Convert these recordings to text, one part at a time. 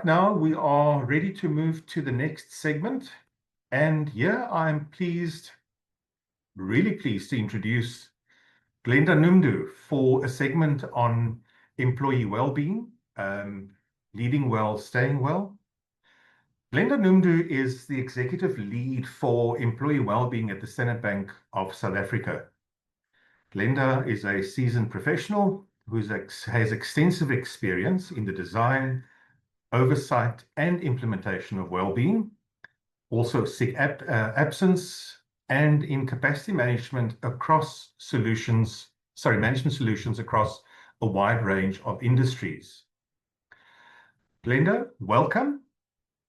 Right now, we are ready to move to the next segment. And here I'm really pleased to introduce Glenda Noemdoe for a segment on employee well-being, leading well, staying well. Glenda Noemdoe is the executive lead for employee well-being at the Standard Bank of South Africa. Glenda is a seasoned professional who has extensive experience in the design, oversight, and implementation of well-being, also sick absence, and in capacity management across management solutions across a wide range of industries. Glenda, welcome.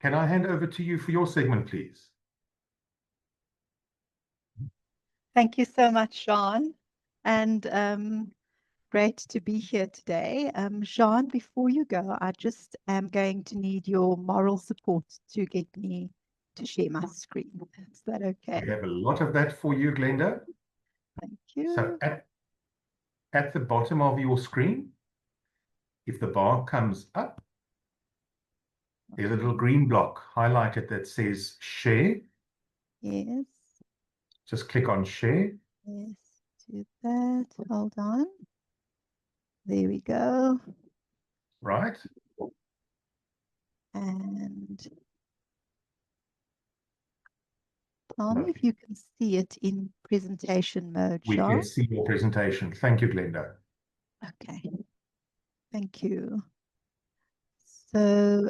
Can I hand over to you for your segment, please? Thank you so much, Jean, and great to be here today. Jean, before you go, I just am going to need your moral support to get me to share my screen. Is that okay? We have a lot of that for you, Glenda. Thank you. So at the bottom of your screen, if the bar comes up, there's a little green block highlighted that says share. Yes. Just click on share. Yes, do that. Hold on. There we go. Right. And tell me if you can see it in presentation mode, We Jean. can see your presentation. Thank you, Glenda. Okay. Thank you. So,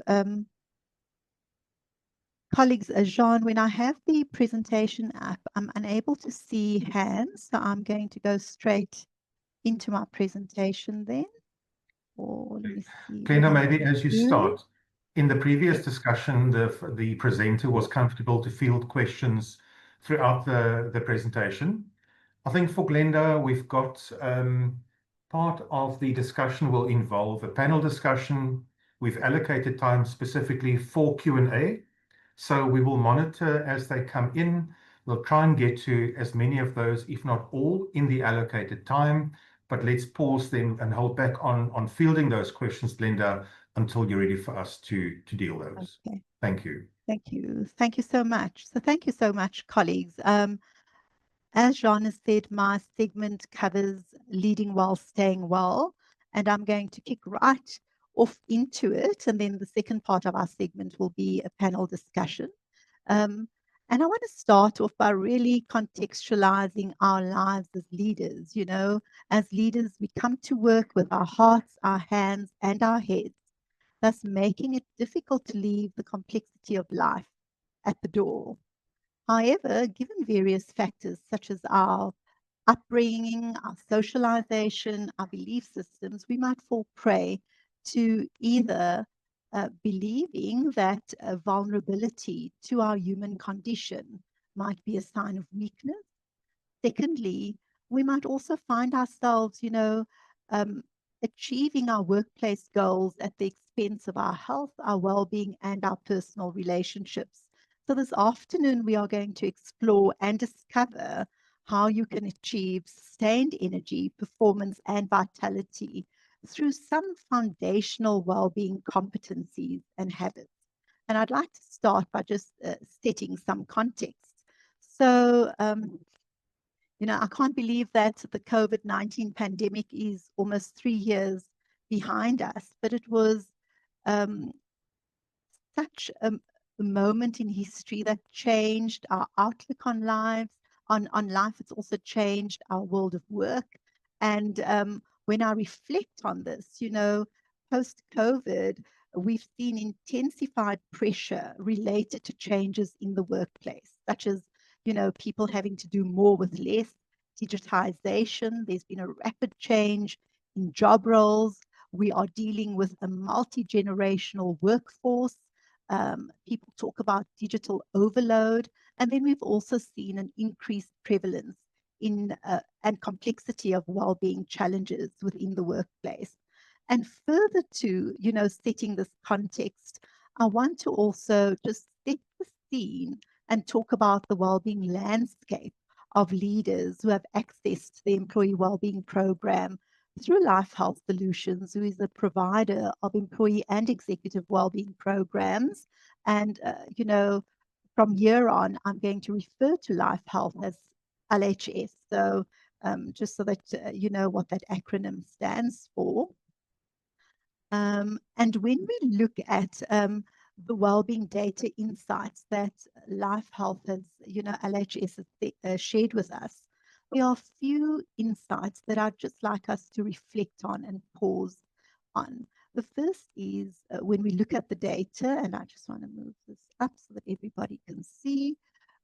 colleagues, Jean, when I have the presentation app, I'm unable to see hands, so I'm going to go straight into my presentation then. Or let me see. Glenda, maybe as you start, in the previous discussion, the presenter was comfortable to field questions throughout the presentation. I think for Glenda, we've got part of the discussion will involve a panel discussion. We've allocated time specifically for Q&A. So we will monitor as they come in. We'll try and get to as many of those, if not all, in the allocated time. But let's pause them and hold back on fielding those questions, Glenda, until you're ready for us to deal those. Okay. Thank you. Thank you. Thank you so much. So thank you so much, colleagues. As Jean has said, my segment covers leading well, staying well, and I'm going to kick right off into it. And then the second part of our segment will be a panel discussion. And I want to start off by really contextualizing our lives as leaders. You know, as leaders, we come to work with our hearts, our hands, and our heads, thus making it difficult to leave the complexity of life at the door. However, given various factors such as our upbringing, our socialization, our belief systems, we might fall prey to either believing that vulnerability to our human condition might be a sign of weakness. Secondly, we might also find ourselves, achieving our workplace goals at the expense of our health, our well-being, and our personal relationships. So this afternoon, we are going to explore and discover how you can achieve sustained energy, performance, and vitality through some foundational well-being competencies and habits. And I'd like to start by just setting some context. So, I can't believe that the COVID-19 pandemic is almost 3 years behind us, but it was such a moment in history that changed our outlook on lives, on life. It's also changed our world of work. And when I reflect on this, post-COVID, we've seen intensified pressure related to changes in the workplace, such as, people having to do more with less, digitization. There's been a rapid change in job roles. We are dealing with a multi-generational workforce. People talk about digital overload. And then we've also seen an increased prevalence in and complexity of well-being challenges within the workplace. And further to, setting this context, I want to also just set the scene and talk about the well-being landscape of leaders who have accessed the employee well-being program through Life Health Solutions, who is a provider of employee and executive wellbeing programs. And, from here on, I'm going to refer to Life Health as LHS. So just so that you know what that acronym stands for. And when we look at the wellbeing data insights that Life Health has, LHS has shared with us, there are a few insights that I'd just like us to reflect on and pause on. The first is when we look at the data, and I just want to move this up so that everybody can see,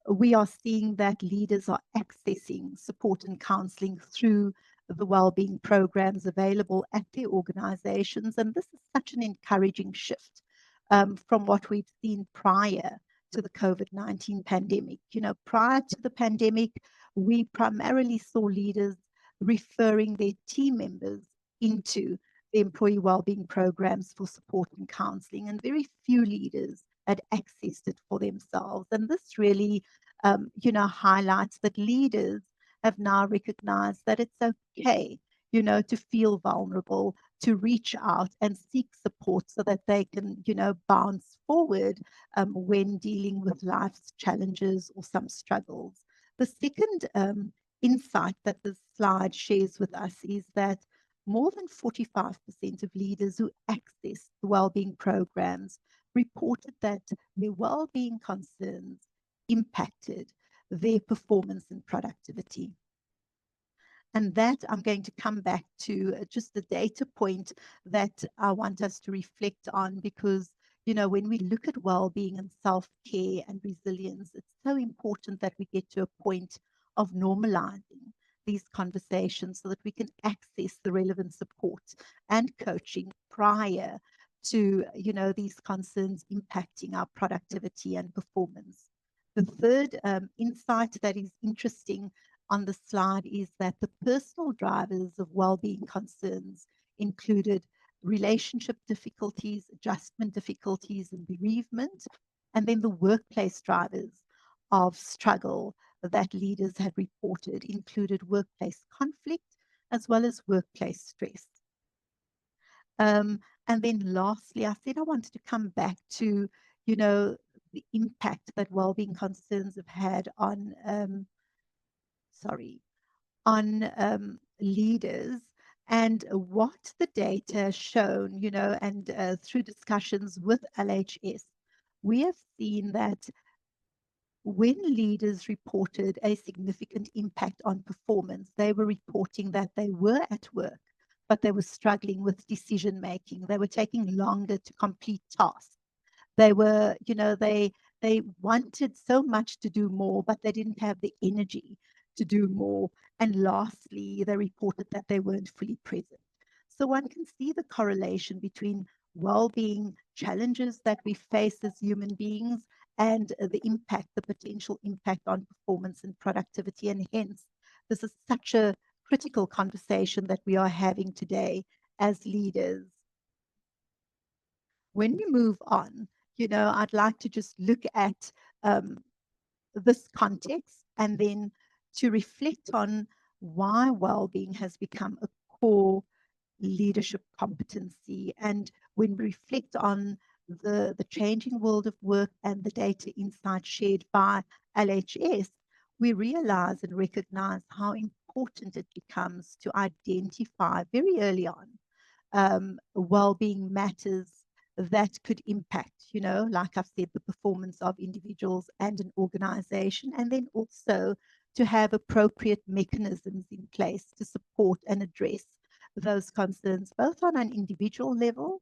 we are seeing that leaders are accessing support and counseling through the wellbeing programs available at their organizations. And this is such an encouraging shift from what we've seen prior to the COVID-19 pandemic. Prior to the pandemic, we primarily saw leaders referring their team members into the employee wellbeing programs for support and counseling, and very few leaders had accessed it for themselves. And this really, highlights that leaders have now recognized that it's okay, to feel vulnerable, to reach out and seek support so that they can, bounce forward when dealing with life's challenges or some struggles. The second insight that this slide shares with us is that more than 45% of leaders who access the wellbeing programs reported that their wellbeing concerns impacted their performance and productivity. And that I'm going to come back to just the data point that I want us to reflect on, because, when we look at well-being and self-care and resilience, it's so important that we get to a point of normalizing these conversations so that we can access the relevant support and coaching prior to, these concerns impacting our productivity and performance. The third insight that is interesting on the slide is that the personal drivers of well-being concerns included relationship difficulties, adjustment difficulties, and bereavement, and then the workplace drivers of struggle that leaders had reported included workplace conflict as well as workplace stress. And then lastly, I said I wanted to come back to, the impact that well-being concerns have had on leaders, and what the data has shown, and through discussions with LHS, we have seen that when leaders reported a significant impact on performance, they were reporting that they were at work, but they were struggling with decision making. They were taking longer to complete tasks. They were, they wanted so much to do more, but they didn't have the energy to do more. And lastly, they reported that they weren't fully present. So one can see the correlation between well-being challenges that we face as human beings and the potential impact on performance and productivity. And hence, this is such a critical conversation that we are having today as leaders. When we move on, I'd like to just look at this context and then to reflect on why well-being has become a core leadership competency. And when we reflect on the changing world of work and the data insights shared by LHS, we realize and recognize how important it becomes to identify very early on well-being matters that could impact, like I've said, the performance of individuals and an organization, and then also to have appropriate mechanisms in place to support and address those concerns, both on an individual level,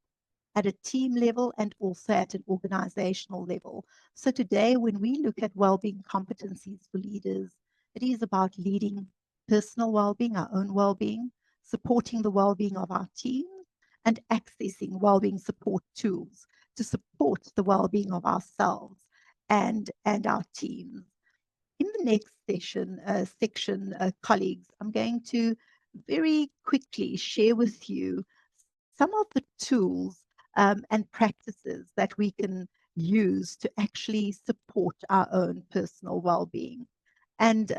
at a team level, and also at an organizational level. So today, when we look at well-being competencies for leaders, it is about leading personal well-being, our own well-being, supporting the well-being of our teams, and accessing well-being support tools to support the well-being of ourselves and our teams. In the next section, colleagues, I'm going to very quickly share with you some of the tools and practices that we can use to actually support our own personal well-being. And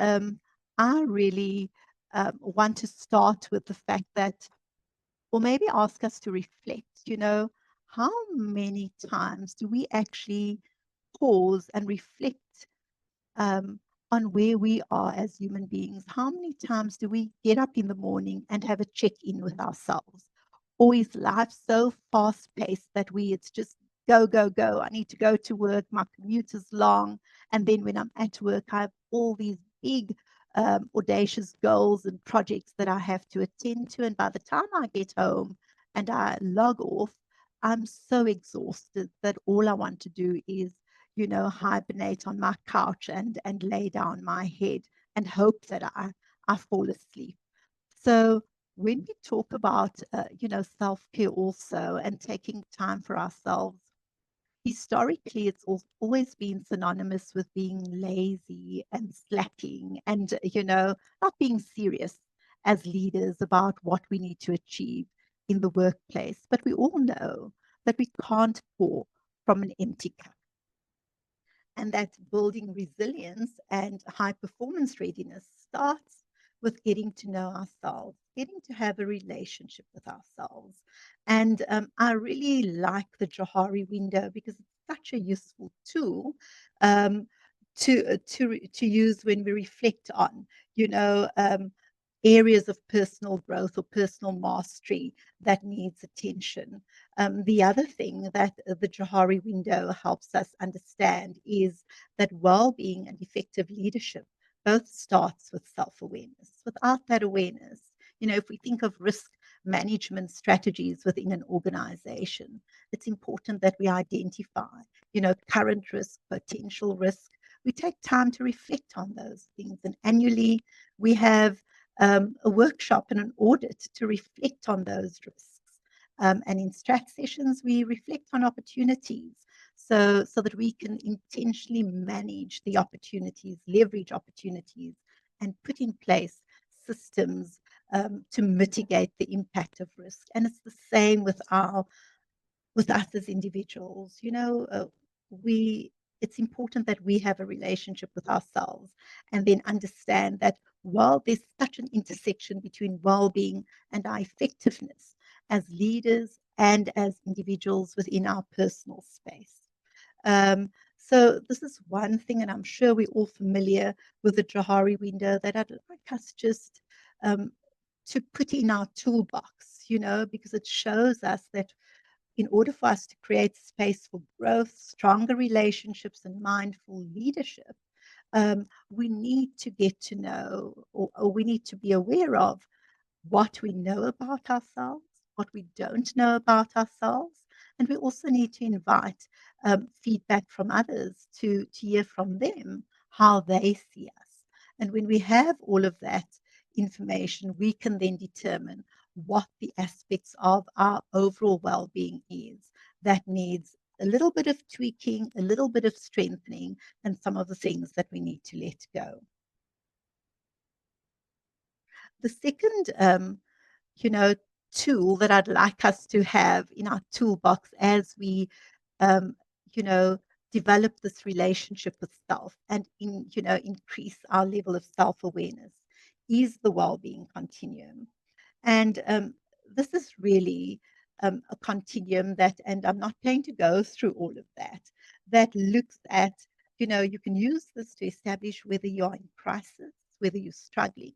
I really want to start with the fact that or maybe ask us to reflect, how many times do we actually pause and reflect um, on where we are as human beings? How many times do we get up in the morning and have a check-in with ourselves? Or is life so fast-paced that it's just go, go, go? I need to go to work. My commute is long. And then when I'm at work, I have all these big, audacious goals and projects that I have to attend to. And by the time I get home and I log off, I'm so exhausted that all I want to do is hibernate on my couch and lay down my head and hope that I fall asleep. So when we talk about self-care also and taking time for ourselves, historically it's always been synonymous with being lazy and slacking and not being serious as leaders about what we need to achieve in the workplace. But we all know that we can't pour from an empty cup, and that building resilience and high performance readiness starts with getting to know ourselves, getting to have a relationship with ourselves. And I really like the Johari window because it's such a useful tool um, to use when we reflect on, areas of personal growth or personal mastery that needs attention. The other thing that the Johari window helps us understand is that well-being and effective leadership both starts with self-awareness. Without that awareness, if we think of risk management strategies within an organization, it's important that we identify, current risk, potential risk. We take time to reflect on those things, and annually we have a workshop and an audit to reflect on those risks. And in strat sessions, we reflect on opportunities so that we can intentionally manage the opportunities, leverage opportunities, and put in place systems to mitigate the impact of risk. And it's the same with us as individuals. We it's important that we have a relationship with ourselves and then understand that while there's such an intersection between well-being and our effectiveness as leaders and as individuals within our personal space. So this is one thing, and I'm sure we're all familiar with the Johari window, that I'd like us just um, to put in our toolbox, because it shows us that in order for us to create space for growth, stronger relationships, and mindful leadership, we need to get to know, or we need to be aware of what we know about ourselves, what we don't know about ourselves. And we also need to invite feedback from others to hear from them how they see us. And when we have all of that information, we can then determine what the aspects of our overall well-being is that needs a little bit of tweaking, a little bit of strengthening, and some of the things that we need to let go. The second you know, tool that I'd like us to have in our toolbox as we, um, you know, develop this relationship with self and increase our level of self-awareness is the well-being continuum. And this is really a continuum that, and I'm not going to go through all of that, that looks at, you can use this to establish whether you're in crisis, whether you're struggling,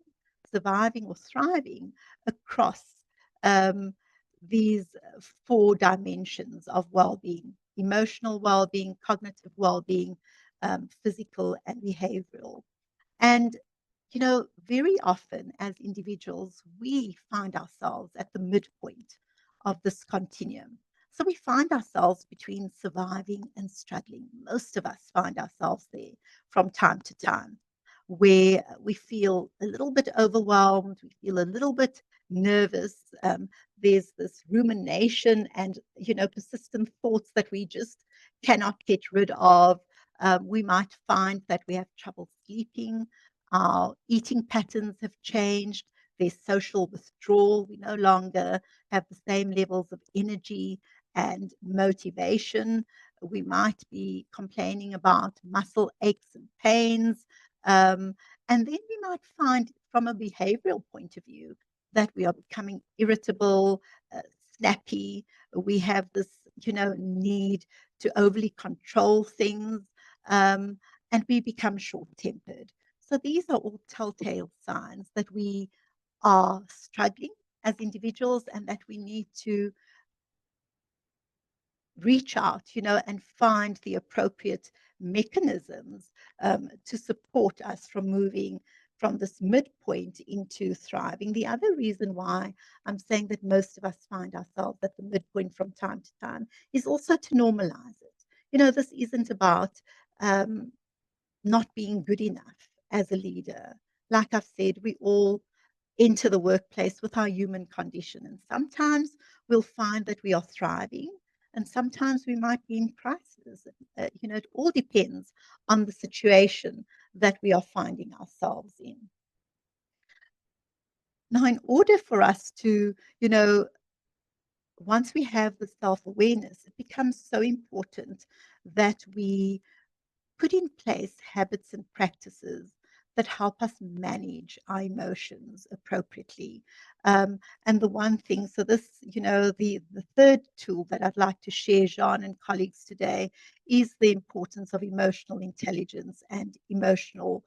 surviving, or thriving across um, these four dimensions of well-being: emotional well-being, cognitive well-being, physical, and behavioral. And very often as individuals, we find ourselves at the midpoint of this continuum. So we find ourselves between surviving and struggling. Most of us find ourselves there from time to time, where we feel a little bit overwhelmed, we feel a little bit nervous. There's this rumination and persistent thoughts that we just cannot get rid of. We might find that we have trouble sleeping. Our eating patterns have changed. There's social withdrawal. We no longer have the same levels of energy and motivation. We might be complaining about muscle aches and pains. And then we might find, from a behavioral point of view, that we are becoming irritable, snappy. We have this, need to overly control things, and we become short-tempered. So these are all telltale signs that we are struggling as individuals and that we need to reach out, and find the appropriate mechanisms to support us from moving from this midpoint into thriving. The other reason why I'm saying that most of us find ourselves at the midpoint from time to time is also to normalize it. This isn't about not being good enough as a leader. Like I've said, we all enter the workplace with our human condition. And sometimes we'll find that we are thriving, and sometimes we might be in crisis. It all depends on the situation that we are finding ourselves in. Now, in order for us to, once we have the self-awareness, it becomes so important that we put in place habits and practices that help us manage our emotions appropriately. And the one thing, so this, the third tool that I'd like to share, Jean and colleagues today, is the importance of emotional intelligence and emotional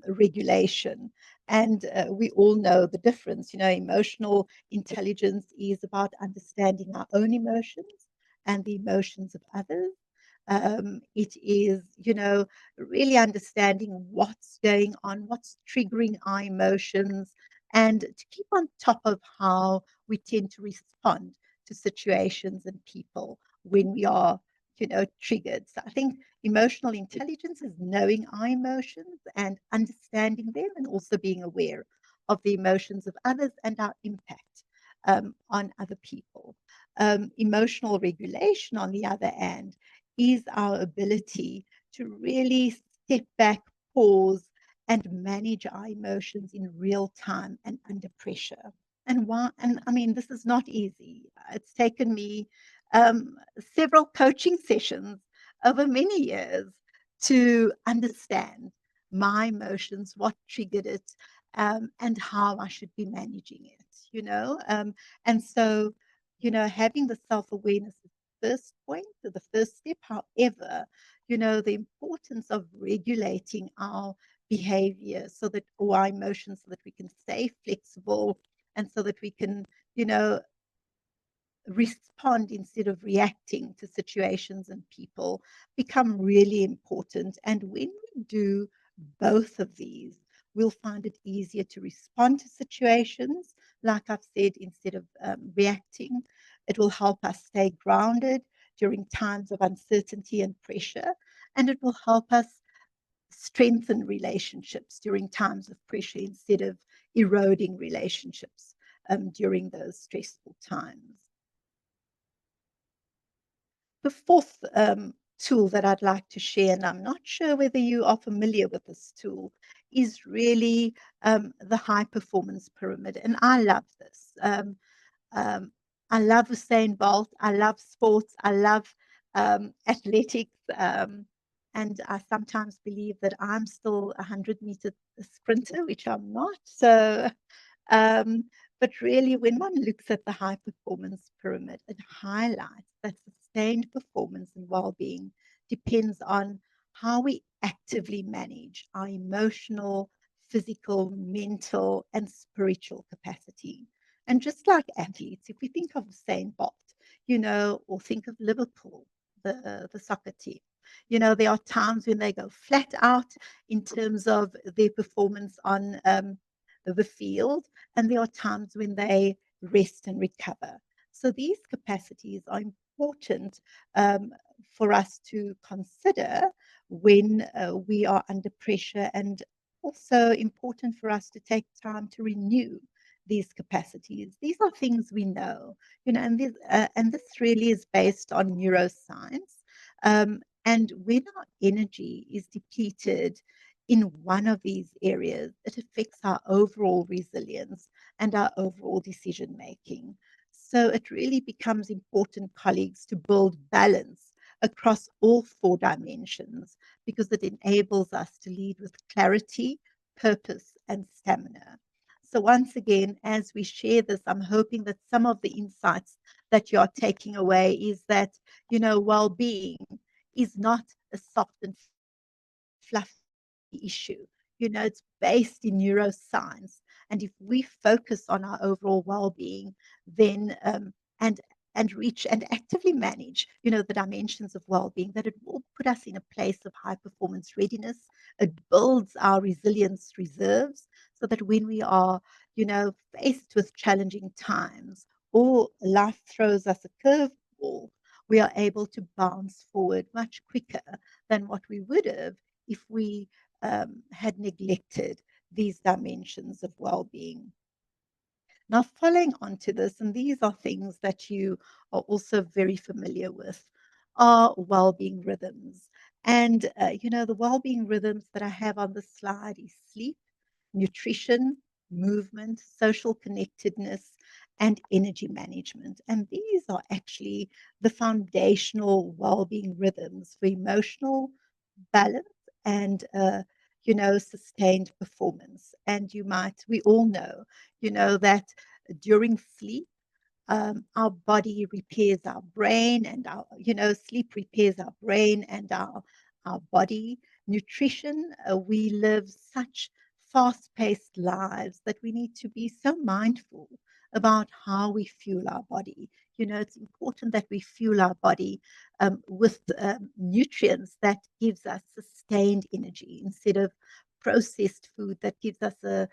regulation. And we all know the difference. Emotional intelligence is about understanding our own emotions and the emotions of others. It is, really understanding what's going on, what's triggering our emotions, and to keep on top of how we tend to respond to situations and people when we are, triggered. So I think emotional intelligence is knowing our emotions and understanding them, and also being aware of the emotions of others and our impact on other people. Emotional regulation, on the other hand, is our ability to really step back, pause, and manage our emotions in real time and under pressure. And I mean, this is not easy. It's taken me several coaching sessions over many years to understand my emotions, what triggered it, and how I should be managing it. And so, having the self-awareness first point, to the first step. However, the importance of regulating our behavior or our emotions, so that we can stay flexible and so that we can, respond instead of reacting to situations and people, become really important. And when we do both of these, we'll find it easier to respond to situations, like I've said, instead of reacting. It will help us stay grounded during times of uncertainty and pressure, and it will help us strengthen relationships during times of pressure instead of eroding relationships during those stressful times. The fourth tool that I'd like to share, and I'm not sure whether you are familiar with this tool, is really the high performance pyramid. And I love this. I love Usain Bolt. I love sports. I love athletics. And I sometimes believe that I'm still a 100-meter sprinter, which I'm not. So um, but really, when one looks at the high performance pyramid, it highlights that sustained performance and well-being depends on how we actively manage our emotional, physical, mental, and spiritual capacity. And just like athletes, if we think of Usain Bolt, or think of Liverpool, the soccer team, there are times when they go flat out in terms of their performance on the field, and there are times when they rest and recover. So these capacities are important for us to consider when we are under pressure, and also important for us to take time to renew these capacities. These are things we know, and this really is based on neuroscience. And when our energy is depleted in one of these areas, it affects our overall resilience and our overall decision making. So it really becomes important, colleagues, to build balance across all four dimensions, because it enables us to lead with clarity, purpose, and stamina. So once again, as we share this, I'm hoping that some of the insights that you're taking away is that, well-being is not a soft and fluffy issue. It's based in neuroscience. And if we focus on our overall well-being, then and reach and actively manage, the dimensions of well-being, that it will put us in a place of high performance readiness. It builds our resilience reserves so that when we are, faced with challenging times or life throws us a curveball, we are able to bounce forward much quicker than what we would have if we had neglected these dimensions of well-being. Now, following on to this, and these are things that you are also very familiar with, are well-being rhythms. And, the well-being rhythms that I have on the slide is sleep, nutrition, movement, social connectedness, and energy management. And these are actually the foundational well-being rhythms for emotional balance and sustained performance. And we all know, that during sleep, our body repairs our brain, and sleep repairs our brain and our body. Nutrition, we live such fast-paced lives that we need to be so mindful about how we fuel our body. It's important that we fuel our body with nutrients that gives us sustained energy instead of processed food that gives us a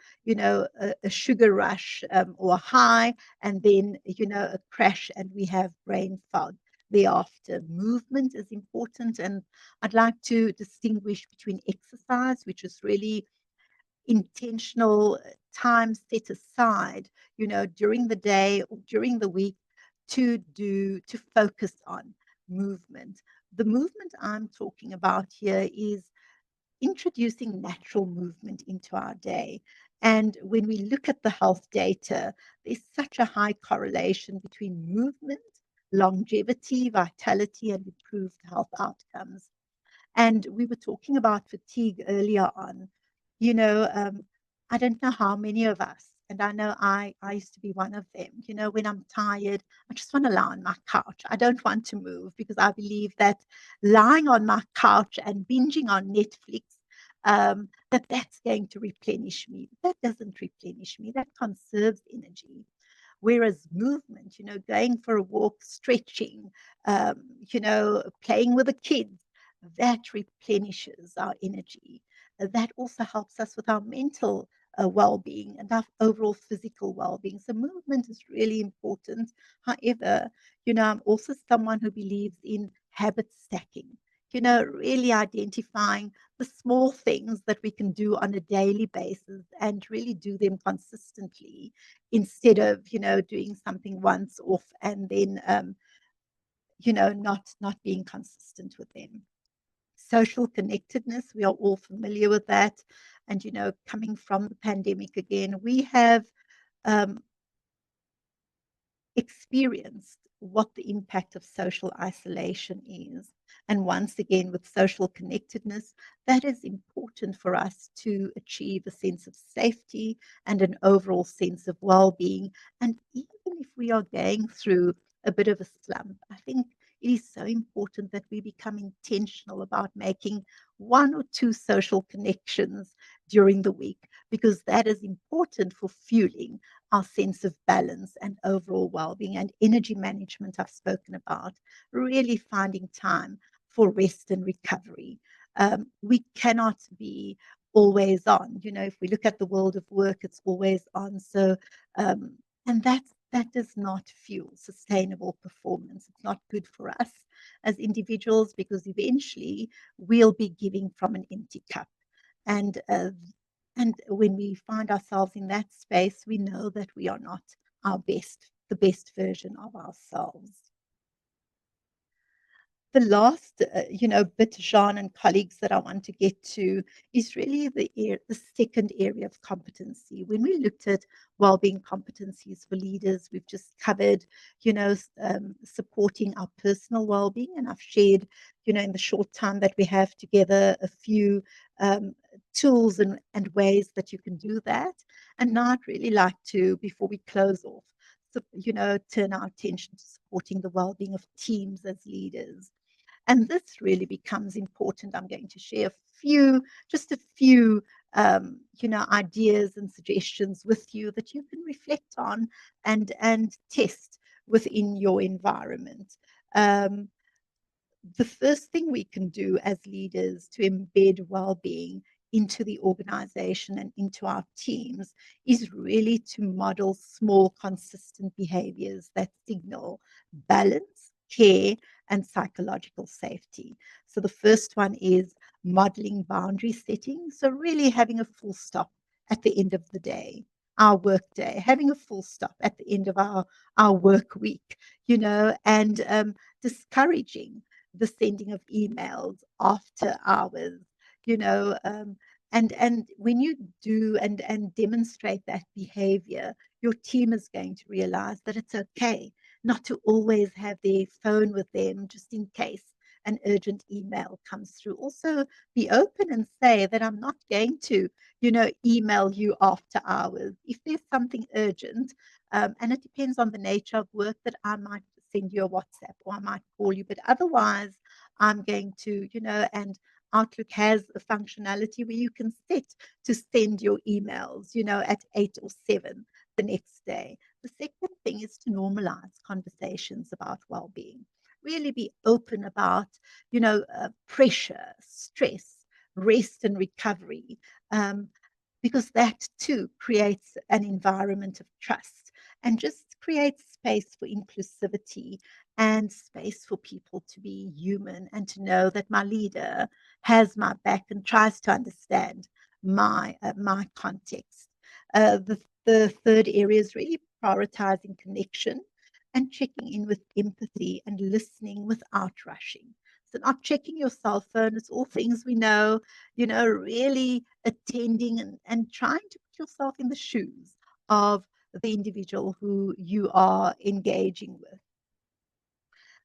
sugar rush or a high, and then a crash, and we have brain fog thereafter. Movement is important, and I'd like to distinguish between exercise, which is really intentional time set aside, during the day or during the week to focus on movement. The movement I'm talking about here is introducing natural movement into our day. And when we look at the health data, there's such a high correlation between movement, longevity, vitality, and improved health outcomes. And we were talking about fatigue earlier on. I don't know how many of us, and I know I used to be one of them, when I'm tired, I just want to lie on my couch. I don't want to move because I believe that lying on my couch and binging on Netflix, that's going to replenish me. That doesn't replenish me. That conserves energy. Whereas movement, going for a walk, stretching, playing with the kids, that replenishes our energy. That also helps us with our mental well-being and our overall physical well-being. So movement is really important. However, I'm also someone who believes in habit stacking, really identifying the small things that we can do on a daily basis and really do them consistently instead of, doing something once off and then, not being consistent with them. Social connectedness, we are all familiar with that. And, coming from the pandemic again, we have experienced what the impact of social isolation is. And once again, with social connectedness, that is important for us to achieve a sense of safety and an overall sense of well-being. And even if we are going through a bit of a slump, I think it is so important that we become intentional about making one or two social connections during the week, because that is important for fueling our sense of balance and overall well-being. And energy management I've spoken about, really finding time for rest and recovery. We cannot be always on. If we look at the world of work, it's always on. So, and that does not fuel sustainable performance. It's not good for us as individuals, because eventually we'll be giving from an empty cup. And when we find ourselves in that space, we know that we are not the best version of ourselves. The last, bit, Jean and colleagues, that I want to get to is really the second area of competency. When we looked at well-being competencies for leaders, we've just covered, supporting our personal well-being, and I've shared, in the short time that we have together, a few tools and ways that you can do that. And now I'd really like to, before we close off, so, turn our attention to supporting the well-being of teams as leaders. And this really becomes important. I'm going to share just a few, ideas and suggestions with you that you can reflect on and test within your environment. The first thing we can do as leaders to embed well-being into the organization and into our teams is really to model small, consistent behaviors that signal balance, care, and psychological safety. So the first one is modeling boundary setting. So really having a full stop at the end of the day, our work day, having a full stop at the end of our work week, and discouraging the sending of emails after hours, you know, um, and when you do and demonstrate that behavior, your team is going to realize that it's okay not to always have their phone with them just in case an urgent email comes through. Also, be open and say that I'm not going to, email you after hours. If there's something urgent, and it depends on the nature of work, that I might send you a WhatsApp or I might call you, but otherwise I'm going to, and Outlook has a functionality where you can set to send your emails, at 8 or 7 the next day. The second thing is to normalize conversations about well-being. Really be open about, pressure, stress, rest and recovery, because that too creates an environment of trust and just creates space for inclusivity and space for people to be human and to know that my leader has my back and tries to understand my context. The third area is really prioritizing connection and checking in with empathy and listening without rushing. So not checking your cell phone, it's all things we know, really attending and trying to put yourself in the shoes of the individual who you are engaging with.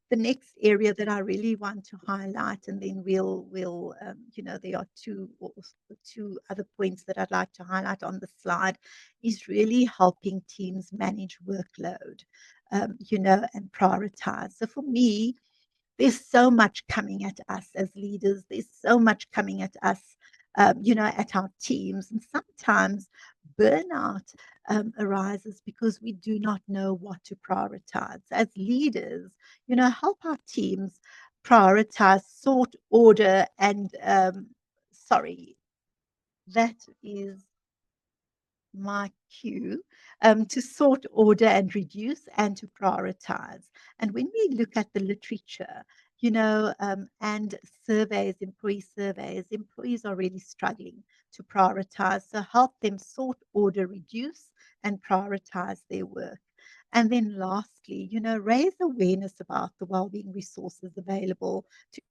The next area that I really want to highlight, and then we'll there are two other points that I'd like to highlight on the slide, is really helping teams manage workload, and prioritize. So for me, there's so much coming at us as leaders. There's so much coming at us, at our teams. And sometimes burnout arises because we do not know what to prioritize. As leaders, help our teams prioritize, sort, order, and sorry, that is my cue, to sort, order, and reduce, and to prioritize. And when we look at the literature, and surveys, employee surveys, employees are really struggling to prioritize. So help them sort, order, reduce, and prioritize their work. And then lastly, raise awareness about the wellbeing resources available to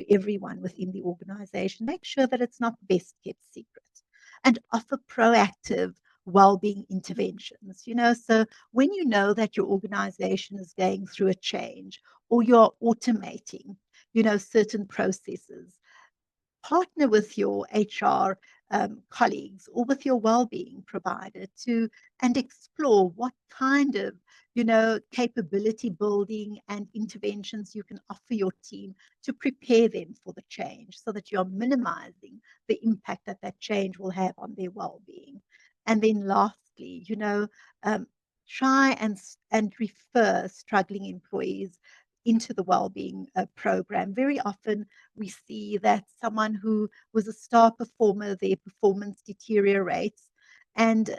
everyone within the organization. Make sure that it's not best kept secret, and offer proactive well-being interventions. So when you know that your organization is going through a change or you're automating, certain processes, partner with your HR colleagues or with your well-being provider and explore what kind of capability building and interventions you can offer your team to prepare them for the change, so that you're minimizing the impact that that change will have on their well-being. And then lastly, try and refer struggling employees into the well-being program. Very often we see that someone who was a star performer, their performance deteriorates. And,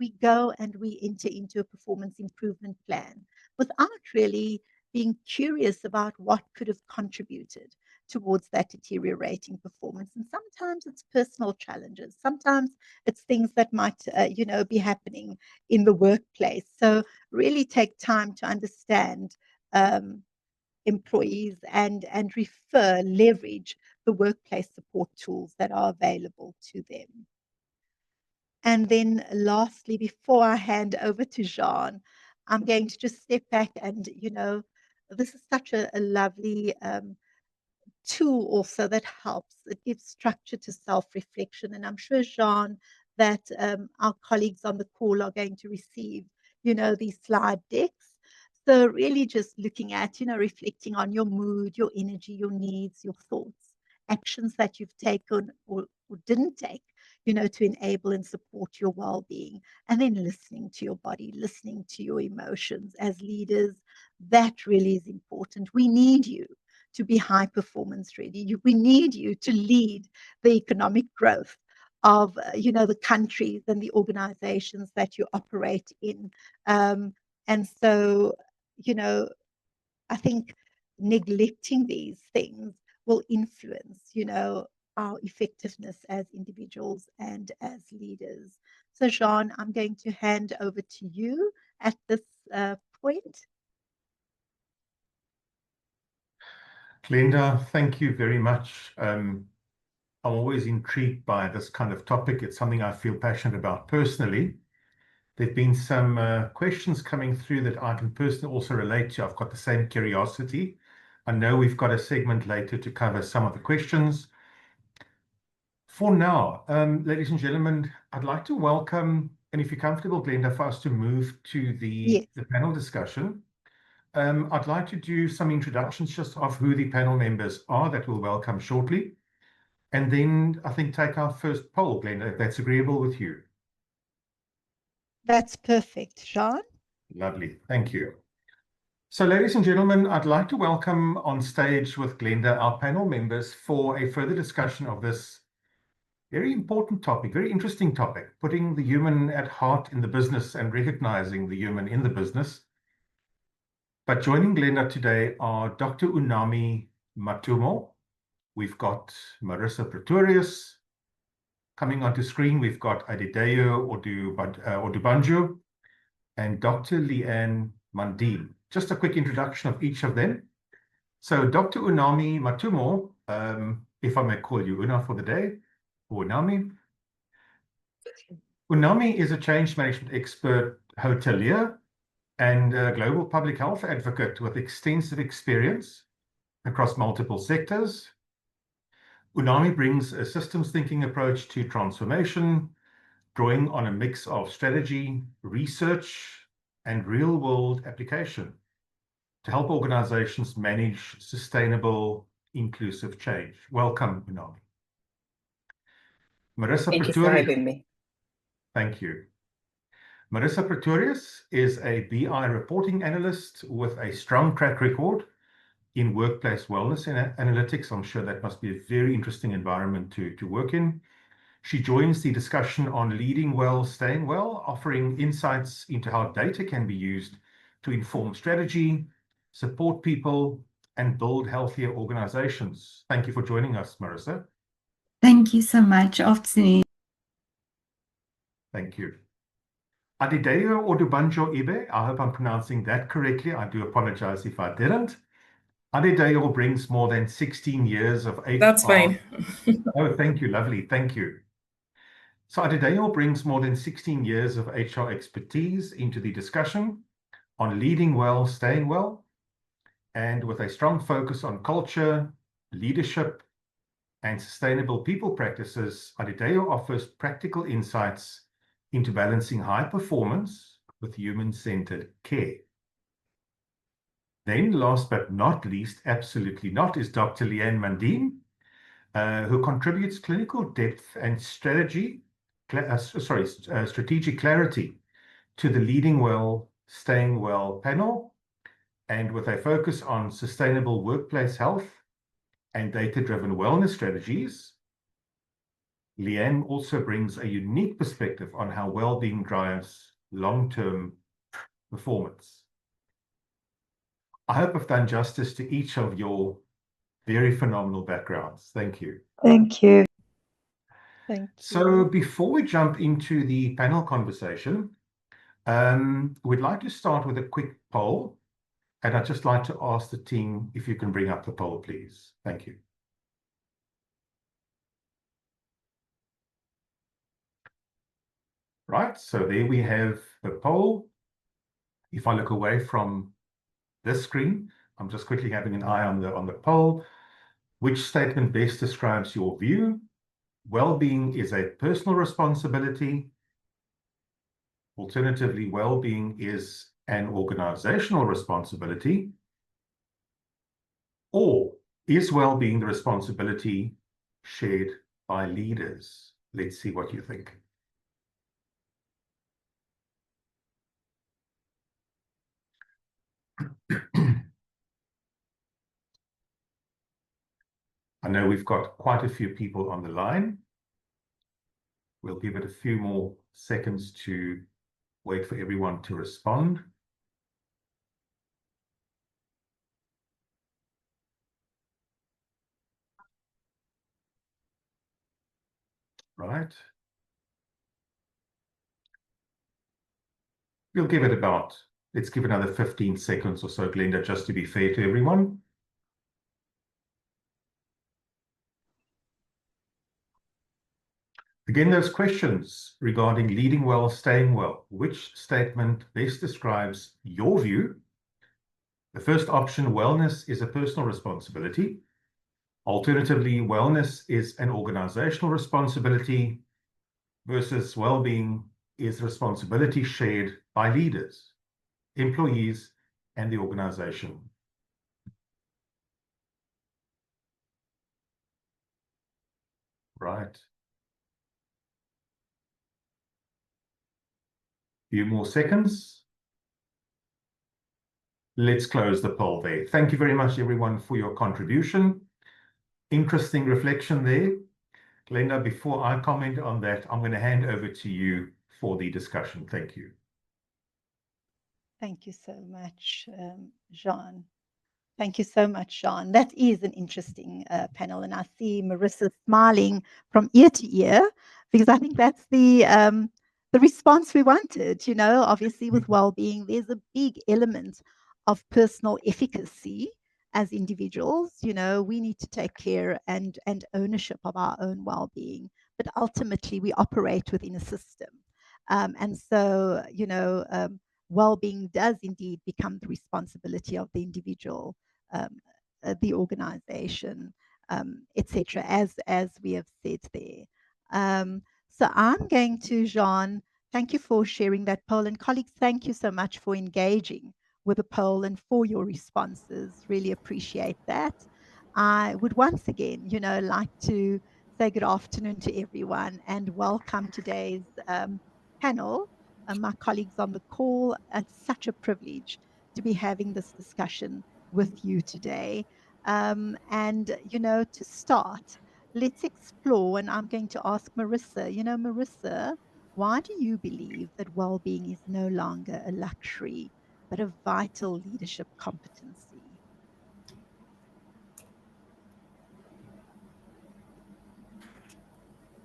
we go and we enter into a performance improvement plan without really being curious about what could have contributed towards that deteriorating performance. And sometimes it's personal challenges. Sometimes it's things that might, be happening in the workplace. So really take time to understand employees and leverage the workplace support tools that are available to them. And then lastly, before I hand over to Jean, I'm going to just step back and, this is such a lovely tool also that helps. It gives structure to self-reflection. And I'm sure, Jean, that our colleagues on the call are going to receive, these slide decks. So really just looking at, reflecting on your mood, your energy, your needs, your thoughts, actions that you've taken or didn't take, to enable and support your well-being, and then listening to your body, listening to your emotions. As leaders, that really is important. We need you to be high performance ready. We need you to lead the economic growth of the countries and the organizations that you operate in. And so, I think neglecting these things will influence, our effectiveness as individuals and as leaders. So, Jean, I'm going to hand over to you at this point. Glenda, thank you very much. I'm always intrigued by this kind of topic. It's something I feel passionate about personally. There've been some questions coming through that I can personally also relate to. I've got the same curiosity. I know we've got a segment later to cover some of the questions. For now, ladies and gentlemen, I'd like to welcome, and if you're comfortable, Glenda, for us to move to the panel discussion. I'd like to do some introductions just of who the panel members are that we'll welcome shortly. And then I think take our first poll, Glenda, if that's agreeable with you. That's perfect, Jean. Lovely, thank you. So, ladies and gentlemen, I'd like to welcome on stage with Glenda our panel members for a further discussion of this very important topic, very interesting topic, putting the human at heart in the business and recognizing the human in the business. But joining Glenda today are Dr. Unami Matumo. We've got Marissa Pretorius. Coming onto screen, we've got Adideo Odubanjo and Dr. Leanne Mandine. Just a quick introduction of each of them. So Dr. Unami Matumo, if I may call you Una for the day, or Unami. Unami is a change management expert, hotelier, and a global public health advocate with extensive experience across multiple sectors. Unami brings a systems thinking approach to transformation, drawing on a mix of strategy, research, and real-world application to help organizations manage sustainable, inclusive change. Welcome, Unami. Marissa Thank Pretorius. you for having me. Thank you. Marissa Pretorius is a BI reporting analyst with a strong track record in workplace wellness and analytics. I'm sure that must be a very interesting environment to work in. She joins the discussion on leading well, staying well, offering insights into how data can be used to inform strategy, support people, and build healthier organizations. Thank you for joining us, Marissa. Thank you so much. Afternoon. Thank you. Adideo Odubanjo Ibe, I hope I'm pronouncing that correctly. I do apologize if I didn't. Adideo brings more than 16 years of HR. That's fine. Oh, thank you. Lovely. Thank you. So Adideo brings more than 16 years of HR expertise into the discussion on leading well, staying well, and with a strong focus on culture, leadership, and sustainable people practices, Adideo offers practical insights into balancing high performance with human-centered care. Then, last but not least, absolutely not, is Dr. Leanne Mandine, who contributes clinical depth and strategic clarity to the Leading Well, Staying Well panel, and with a focus on sustainable workplace health and data-driven wellness strategies. Leanne also brings a unique perspective on how well-being drives long-term performance. I hope I've done justice to each of your very phenomenal backgrounds. Thank you. Thank you. Thank you. So before we jump into the panel conversation, we'd like to start with a quick poll. And I'd just like to ask the team if you can bring up the poll, please. Thank you. Right, so there we have the poll. If I look away from this screen, I'm just quickly having an eye on the poll. Which statement best describes your view? Well-being is a personal responsibility. Alternatively, well-being is an organizational responsibility. Or is well-being the responsibility shared by leaders? Let's see what you think. I know we've got quite a few people on the line. We'll give it a few more seconds to wait for everyone to respond. Right. We'll give it about, let's give another 15 seconds or so, Glenda, just to be fair to everyone. Again, those questions regarding leading well, staying well. Which statement best describes your view? The first option, wellness is a personal responsibility. Alternatively, wellness is an organizational responsibility versus well-being is responsibility shared by leaders, employees, and the organization. Right. Few more seconds. Let's close the poll there. Thank you very much, everyone, for your contribution. Interesting reflection there. Glenda, before I comment on that, I'm going to hand over to you for the discussion. Thank you. Thank you so much, Jean. Thank you so much, Jean. That is an interesting panel, and I see Marissa smiling from ear to ear because I think that's the response we wanted. You know, obviously with well-being, there's a big element of personal efficacy as individuals. You know, we need to take care and ownership of our own well-being, but ultimately we operate within a system, and so you know. Well-being does indeed become the responsibility of the individual, um, the organization, etc., as we have said there. So I'm going to, Jean, thank you for sharing that poll. And colleagues, thank you so much for engaging with the poll and for your responses. Really appreciate that. I would once again, you know, like to say good afternoon to everyone and welcome today's panel. My colleagues on the call, it's such a privilege to be having this discussion with you today. And, you know, to start, let's explore, and I'm going to ask Marissa, you know, Marissa, why do you believe that well-being is no longer a luxury, but a vital leadership competency?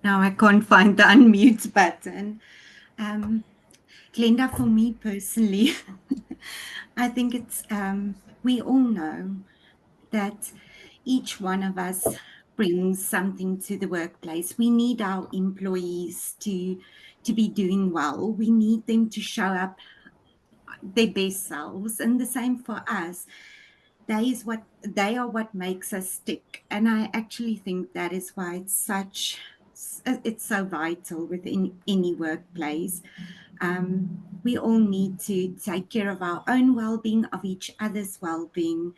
Now I can't find the unmute button. Glenda, for me personally, I think it's, we all know that each one of us brings something to the workplace. We need our employees to be doing well. We need them to show up their best selves, and the same for us. They are what makes us tick, and I actually think that is why it's so vital within any workplace. We all need to take care of our own well-being, of each other's well-being,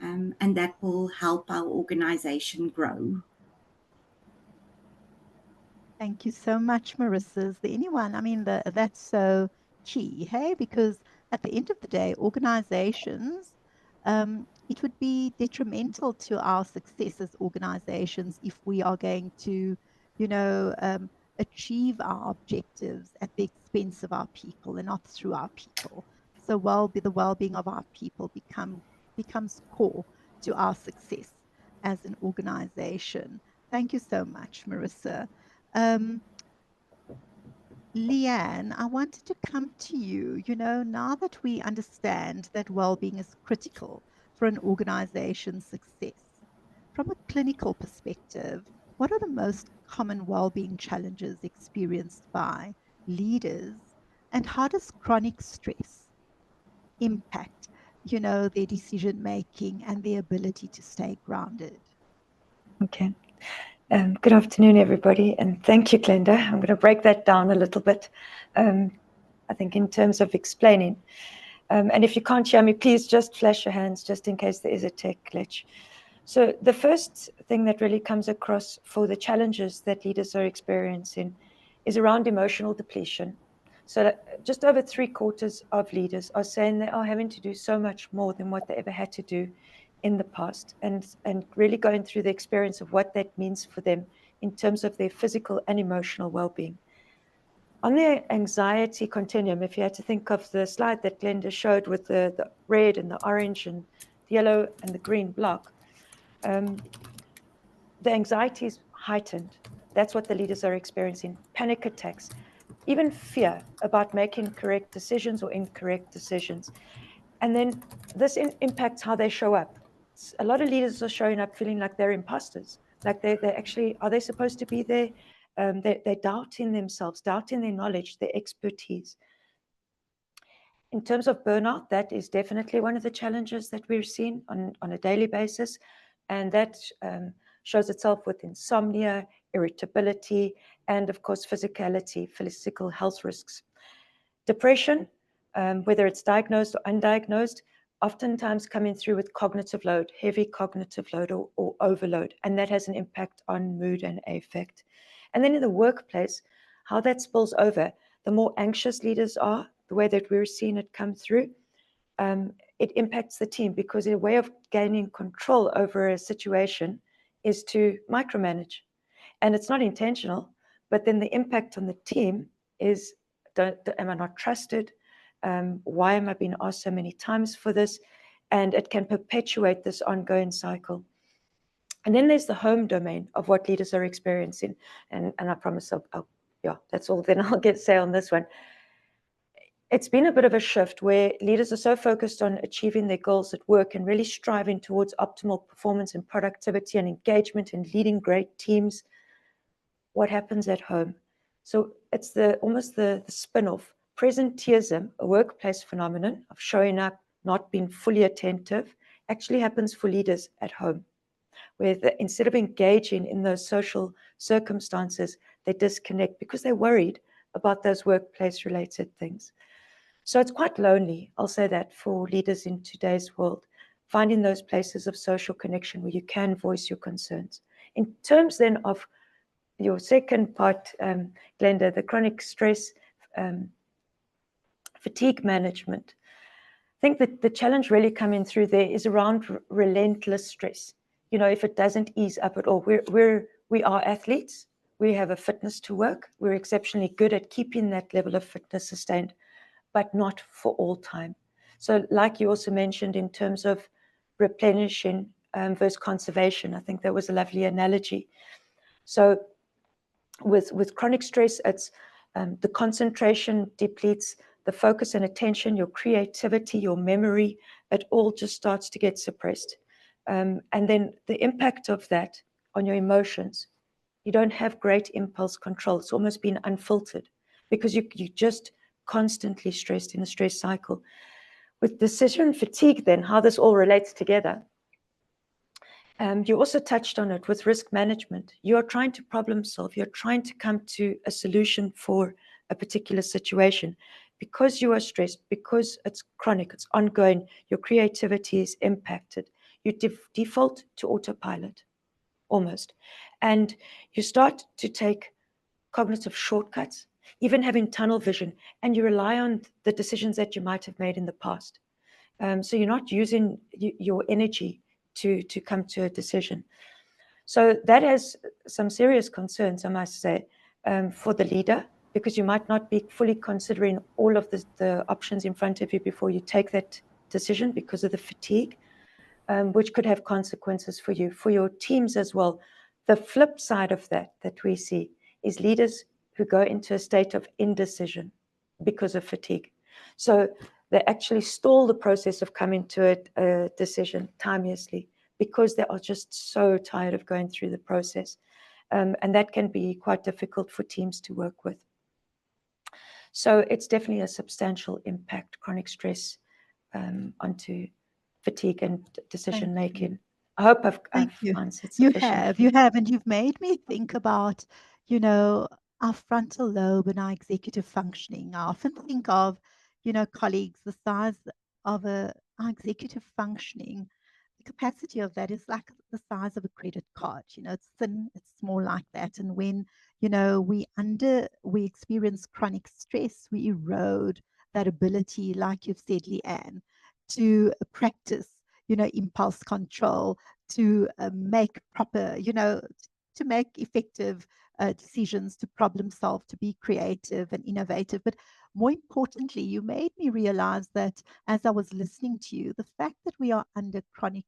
and that will help our organization grow. Thank you so much, Marissa. Is there anyone? I mean, that's so key, hey? Because at the end of the day, organizations, it would be detrimental to our success as organizations if we are going to, you know, achieve our objectives at the expense of our people and not through our people. So the well-being of our people becomes core to our success as an organization. Thank you so much, Marissa. Leanne, I wanted to come to you. You know, now that we understand that well-being is critical for an organization's success, from a clinical perspective, what are the most common well-being challenges experienced by leaders, and how does chronic stress impact, you know, their decision making and their ability to stay grounded? Okay. Good afternoon, everybody, and thank you, Glenda. I'm going to break that down a little bit, I think, in terms of explaining. And if you can't hear me, please just flash your hands just in case there is a tech glitch. So the first thing that really comes across for the challenges that leaders are experiencing is around emotional depletion. So just over 3/4 of leaders are saying they are having to do so much more than what they ever had to do in the past, and really going through the experience of what that means for them in terms of their physical and emotional well-being. On the anxiety continuum, if you had to think of the slide that Glenda showed with the red and the orange and the yellow and the green block, the anxiety is heightened. That's what the leaders are experiencing. Panic attacks, even fear about making correct decisions or incorrect decisions. And then this impacts how they show up. A lot of leaders are showing up feeling like they're imposters, like they actually, are they supposed to be there? They're doubting themselves, doubting their knowledge, their expertise. In terms of burnout, that is definitely one of the challenges that we're seeing on a daily basis. And that shows itself with insomnia, irritability, and of course, physical health risks. Depression, whether it's diagnosed or undiagnosed, oftentimes coming through with cognitive load, heavy cognitive load or overload, and that has an impact on mood and affect. And then in the workplace, how that spills over, the more anxious leaders are, the way that we're seeing it come through, it impacts the team because a way of gaining control over a situation is to micromanage. And it's not intentional, but then the impact on the team is, am I not trusted? Why am I being asked so many times for this? And it can perpetuate this ongoing cycle. And then there's the home domain of what leaders are experiencing. And I promise yeah, that's all then I'll say on this one. It's been a bit of a shift where leaders are so focused on achieving their goals at work and really striving towards optimal performance and productivity and engagement and leading great teams. What happens at home? So it's almost the spin-off. Presenteeism, a workplace phenomenon of showing up, not being fully attentive, actually happens for leaders at home, where instead of engaging in those social circumstances, they disconnect because they're worried about those workplace-related things. So it's quite lonely, I'll say that, for leaders in today's world, finding those places of social connection where you can voice your concerns. In terms then of your second part, Glenda, the chronic stress, fatigue management. I think that the challenge really coming through there is around relentless stress. You know, if it doesn't ease up at all, we are athletes. We have a fitness to work. We're exceptionally good at keeping that level of fitness sustained, but not for all time. So like you also mentioned in terms of replenishing versus conservation, I think that was a lovely analogy. So with chronic stress, it's the concentration depletes, the focus and attention, your creativity, your memory, it all just starts to get suppressed. And then the impact of that on your emotions, you don't have great impulse control. It's almost been unfiltered because you just constantly stressed in a stress cycle. With decision fatigue, then, how this all relates together, you also touched on it with risk management. You're trying to problem solve. You're trying to come to a solution for a particular situation. Because you are stressed, because it's chronic, it's ongoing, your creativity is impacted. You default to autopilot, almost. And you start to take cognitive shortcuts, even having tunnel vision, and you rely on the decisions that you might have made in the past. So you're not using your energy to come to a decision. So that has some serious concerns, I must say, for the leader, because you might not be fully considering all of the options in front of you before you take that decision because of the fatigue, which could have consequences for you, for your teams as well. The flip side of that we see is leaders who go into a state of indecision because of fatigue. So they actually stall the process of coming to a decision timeously because they are just so tired of going through the process. And that can be quite difficult for teams to work with. So it's definitely a substantial impact, chronic stress, onto fatigue and decision making. I hope Thank I've you. answered You sufficiently. have, and you've made me think about, our frontal lobe and our executive functioning. I often think of, colleagues, the size of our executive functioning. The capacity of that is like the size of a credit card. It's thin, it's small like that. And when, we experience chronic stress, we erode that ability, like you've said, Leanne, to practice, impulse control, to make proper, to make effective decisions, to problem solve, to be creative and innovative. But more importantly, you made me realize that as I was listening to you, the fact that we are under chronic,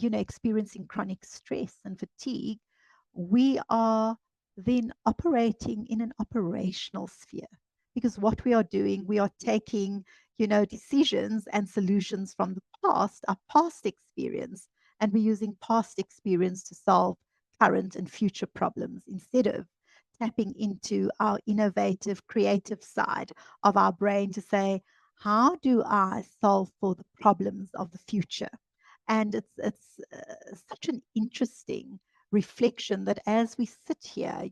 experiencing chronic stress and fatigue, we are then operating in an operational sphere. Because what we are doing, we are taking, decisions and solutions from the past, our past experience, and we're using past experience to solve current and future problems instead of tapping into our innovative, creative side of our brain to say, how do I solve for the problems of the future? And it's such an interesting reflection that as we sit here,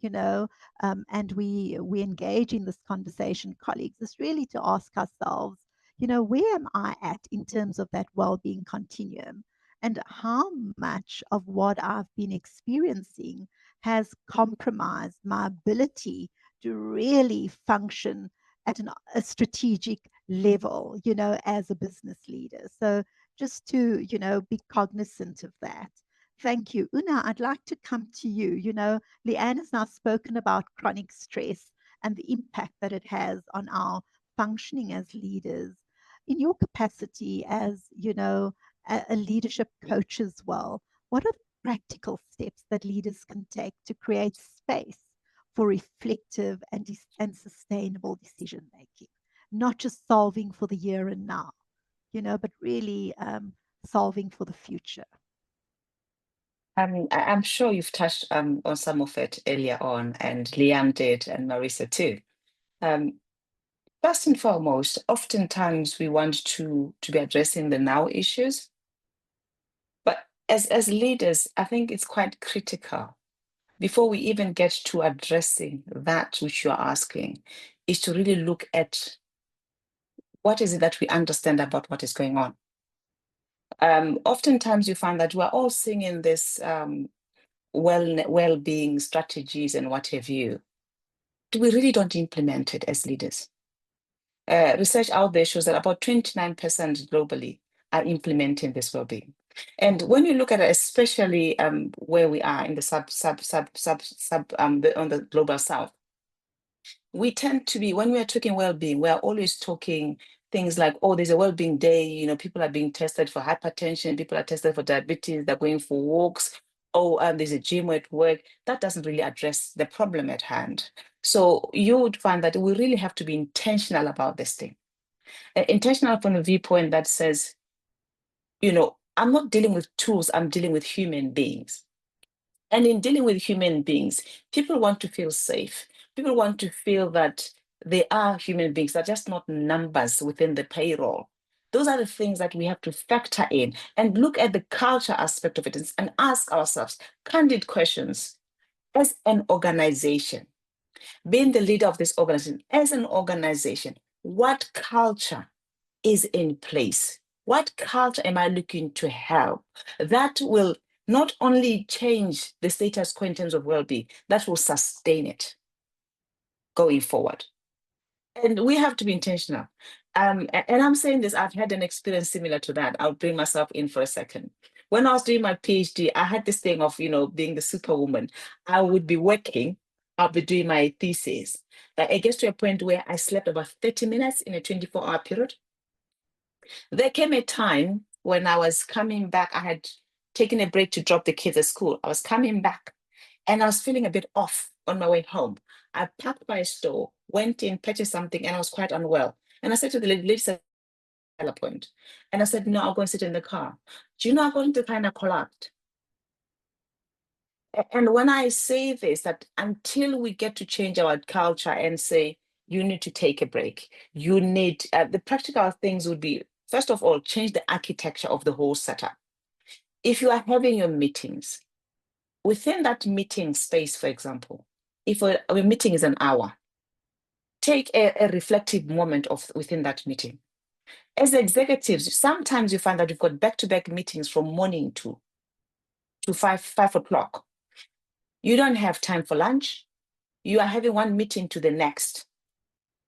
and we engage in this conversation, colleagues, is really to ask ourselves, where am I at in terms of that well-being continuum? And how much of what I've been experiencing has compromised my ability to really function at a strategic level, as a business leader. So just to, be cognizant of that. Thank you. Una, I'd like to come to you. Leanne has now spoken about chronic stress and the impact that it has on our functioning as leaders. In your capacity as, a leadership coach as well, what are the practical steps that leaders can take to create space for reflective and sustainable decision making? Not just solving for the here and now, but really solving for the future. I'm sure you've touched on some of it earlier on, and Liam did, and Marisa too. First and foremost, oftentimes we want to be addressing the now issues, but as leaders, I think it's quite critical before we even get to addressing that which you're asking, is to really look at what is it that we understand about what is going on. Oftentimes you find that we're all singing this well-being strategies and what have you. We really don't implement it as leaders. Research out there shows that about 29% globally are implementing this well-being. And when you look at it, especially where we are in the on the global south, we tend to be, when we are talking well-being, we are always talking things like, oh, there's a well-being day, people are being tested for hypertension, people are tested for diabetes, they're going for walks, oh, there's a gym at work. That doesn't really address the problem at hand. So you would find that we really have to be intentional about this thing. Intentional from the viewpoint that says, I'm not dealing with tools, I'm dealing with human beings. And in dealing with human beings, people want to feel safe. People want to feel that they are human beings, they're just not numbers within the payroll. Those are the things that we have to factor in and look at the culture aspect of it and ask ourselves candid questions. As an organization, being the leader of this organization, as an organization, what culture is in place? What culture am I looking to help? That will not only change the status quo in terms of well-being, that will sustain it going forward. And we have to be intentional. And I'm saying this, I've had an experience similar to that. I'll bring myself in for a second. When I was doing my PhD, I had this thing of, being the superwoman. I would be working, I'll be doing my thesis. It gets to a point where I slept about 30 minutes in a 24-hour period. There came a time when I was coming back, I had taken a break to drop the kids at school. I was coming back and I was feeling a bit off on my way home. I parked by a store, went in, purchased something, and I was quite unwell. And I said to the lady at a point, and I said, no, I'll go and sit in the car. Do you know, I'm going to kind of collapse. And when I say this, that until we get to change our culture and say, you need to take a break, you need, the practical things would be, first of all, change the architecture of the whole setup. if you are having your meetings, within that meeting space, for example, if a meeting is an hour, take a reflective moment within that meeting. As executives, sometimes you find that you've got back-to-back meetings from morning to 5 o'clock. You don't have time for lunch. You are having one meeting to the next.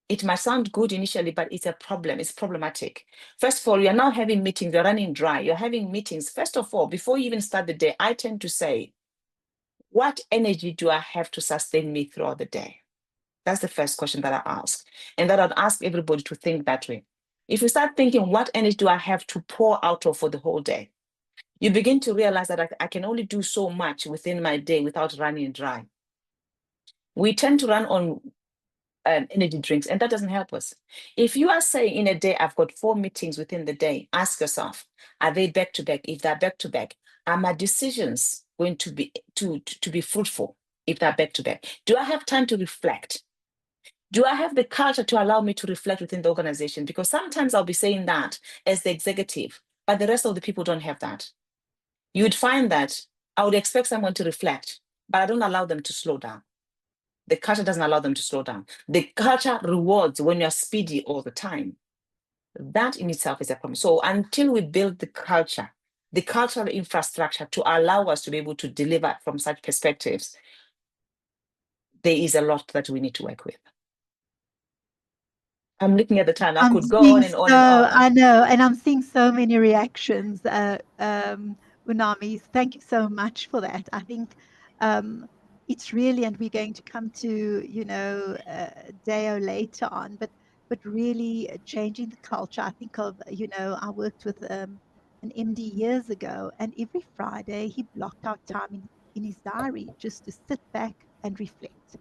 It might sound good initially, but it's a problem. It's problematic. First of all, you're now having meetings. You're running dry. You're having meetings. First of all, before you even start the day, I tend to say, what energy do I have to sustain me throughout the day? That's the first question that I ask. And that I'd ask everybody to think that way. If you start thinking, what energy do I have to pour out of for the whole day? You begin to realize that I can only do so much within my day without running dry. We tend to run on energy drinks, and that doesn't help us. If you are saying in a day, I've got 4 meetings within the day, ask yourself, are they back to back? If they're back to back, are my decisions going to be fruitful if they're back to back? Do I have time to reflect? Do I have the culture to allow me to reflect within the organization? Because sometimes I'll be saying that as the executive, but the rest of the people don't have that. You would find that I would expect someone to reflect, but I don't allow them to slow down. The culture doesn't allow them to slow down. The culture rewards when you're speedy all the time. That in itself is a problem. So until we build the cultural infrastructure to allow us to be able to deliver from such perspectives, there is a lot that we need to work with. I'm looking at the time. I could go on and on and on. I know, and I'm seeing so many reactions. Unami, thank you so much for that. I think it's really, and we're going to come to, Deo later on, but really changing the culture. I think of, I worked with an MD years ago, and every Friday he blocked out time in his diary just to sit back and reflect.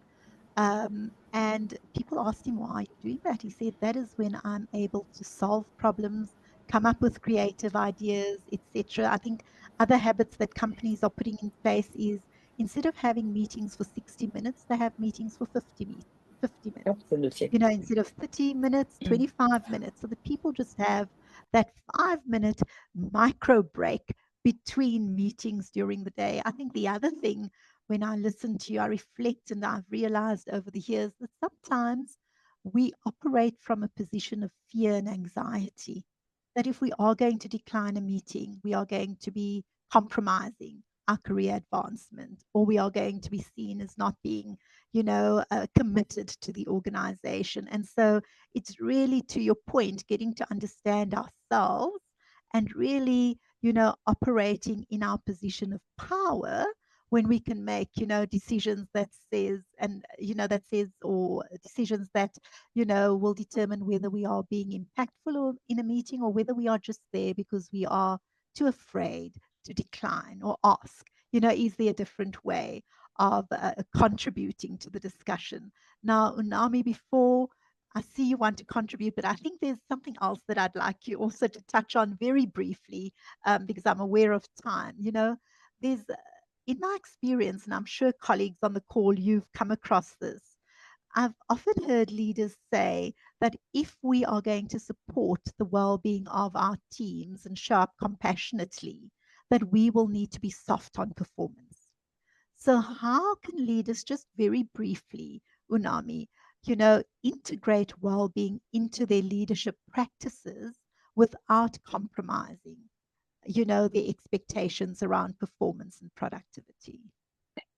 And people asked him, why are you doing that? He said, that is when I'm able to solve problems, come up with creative ideas, etc. I think other habits that companies are putting in place is instead of having meetings for 60 minutes, they have meetings for 50 minutes. Absolutely. Instead of 30 minutes, 25 minutes. So the people just have that 5-minute micro break between meetings during the day. I think the other thing, when I listen to you, I reflect, and I've realized over the years that sometimes we operate from a position of fear and anxiety, that if we are going to decline a meeting, we are going to be compromising our career advancement, or we are going to be seen as not being, committed to the organization. And so it's really, to your point, getting to understand ourselves and really, operating in our position of power when we can make, decisions that says, or decisions that, will determine whether we are being impactful or in a meeting, or whether we are just there because we are too afraid to decline or ask, is there a different way of contributing to the discussion? Now, Unami, before I see you want to contribute, but I think there's something else that I'd like you also to touch on very briefly, because I'm aware of time. There's, in my experience, and I'm sure colleagues on the call, you've come across this, I've often heard leaders say that if we are going to support the well-being of our teams and show up compassionately, that we will need to be soft on performance. So how can leaders, just very briefly, Unami, integrate well-being into their leadership practices without compromising, the expectations around performance and productivity?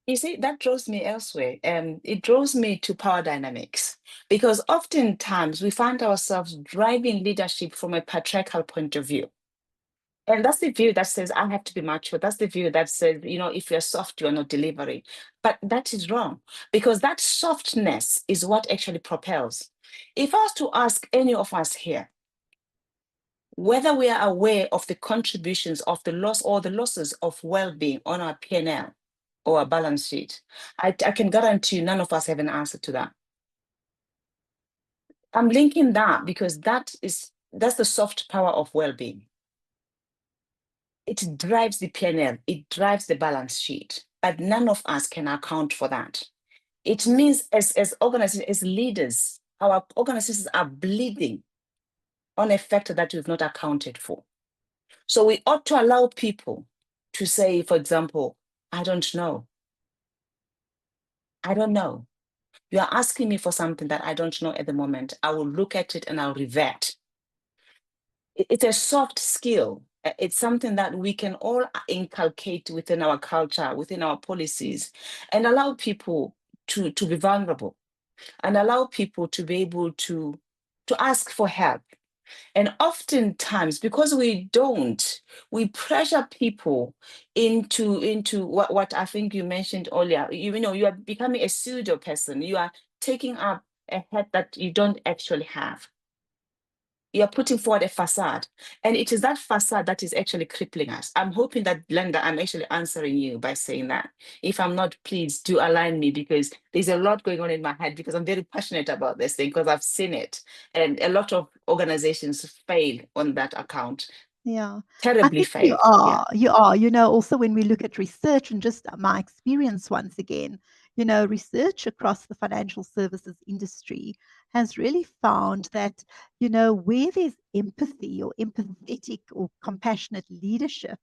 You see, that draws me elsewhere. It draws me to power dynamics, because oftentimes we find ourselves driving leadership from a patriarchal point of view. And that's the view that says, I have to be mature. That's the view that says, if you're soft, you're not delivering. But that is wrong, because that softness is what actually propels. If I was to ask any of us here, whether we are aware of the contributions of the loss or the losses of well-being on our P&L or our balance sheet, I can guarantee you none of us have an answer to that. I'm linking that because that's the soft power of well-being. It drives the P&L, it drives the balance sheet, but none of us can account for that. It means as organizations, as leaders, our organizations are bleeding on a factor that we've not accounted for. So we ought to allow people to say, for example, I don't know. I don't know. You are asking me for something that I don't know at the moment. I will look at it and I'll revert. It's a soft skill. It's something that we can all inculcate within our culture, within our policies, and allow people to be vulnerable, and allow people to be able to ask for help. And oftentimes, because we don't, we pressure people into what I think you mentioned earlier. You know, you are becoming a pseudo person. You are taking up a head that you don't actually have. You are putting forward a facade, and it is that facade that is actually crippling us. I'm hoping that, Glenda, I'm actually answering you by saying that. If I'm not, please do align me, because there's a lot going on in my head, because I'm very passionate about this thing, because I've seen it, and a lot of organizations fail on that account. Yeah, I Terribly think you fail. are. You are. You know, also when we look at research and just my experience once again, you know, research across the financial services industry has really found that, you know, where there's empathy or empathetic or compassionate leadership,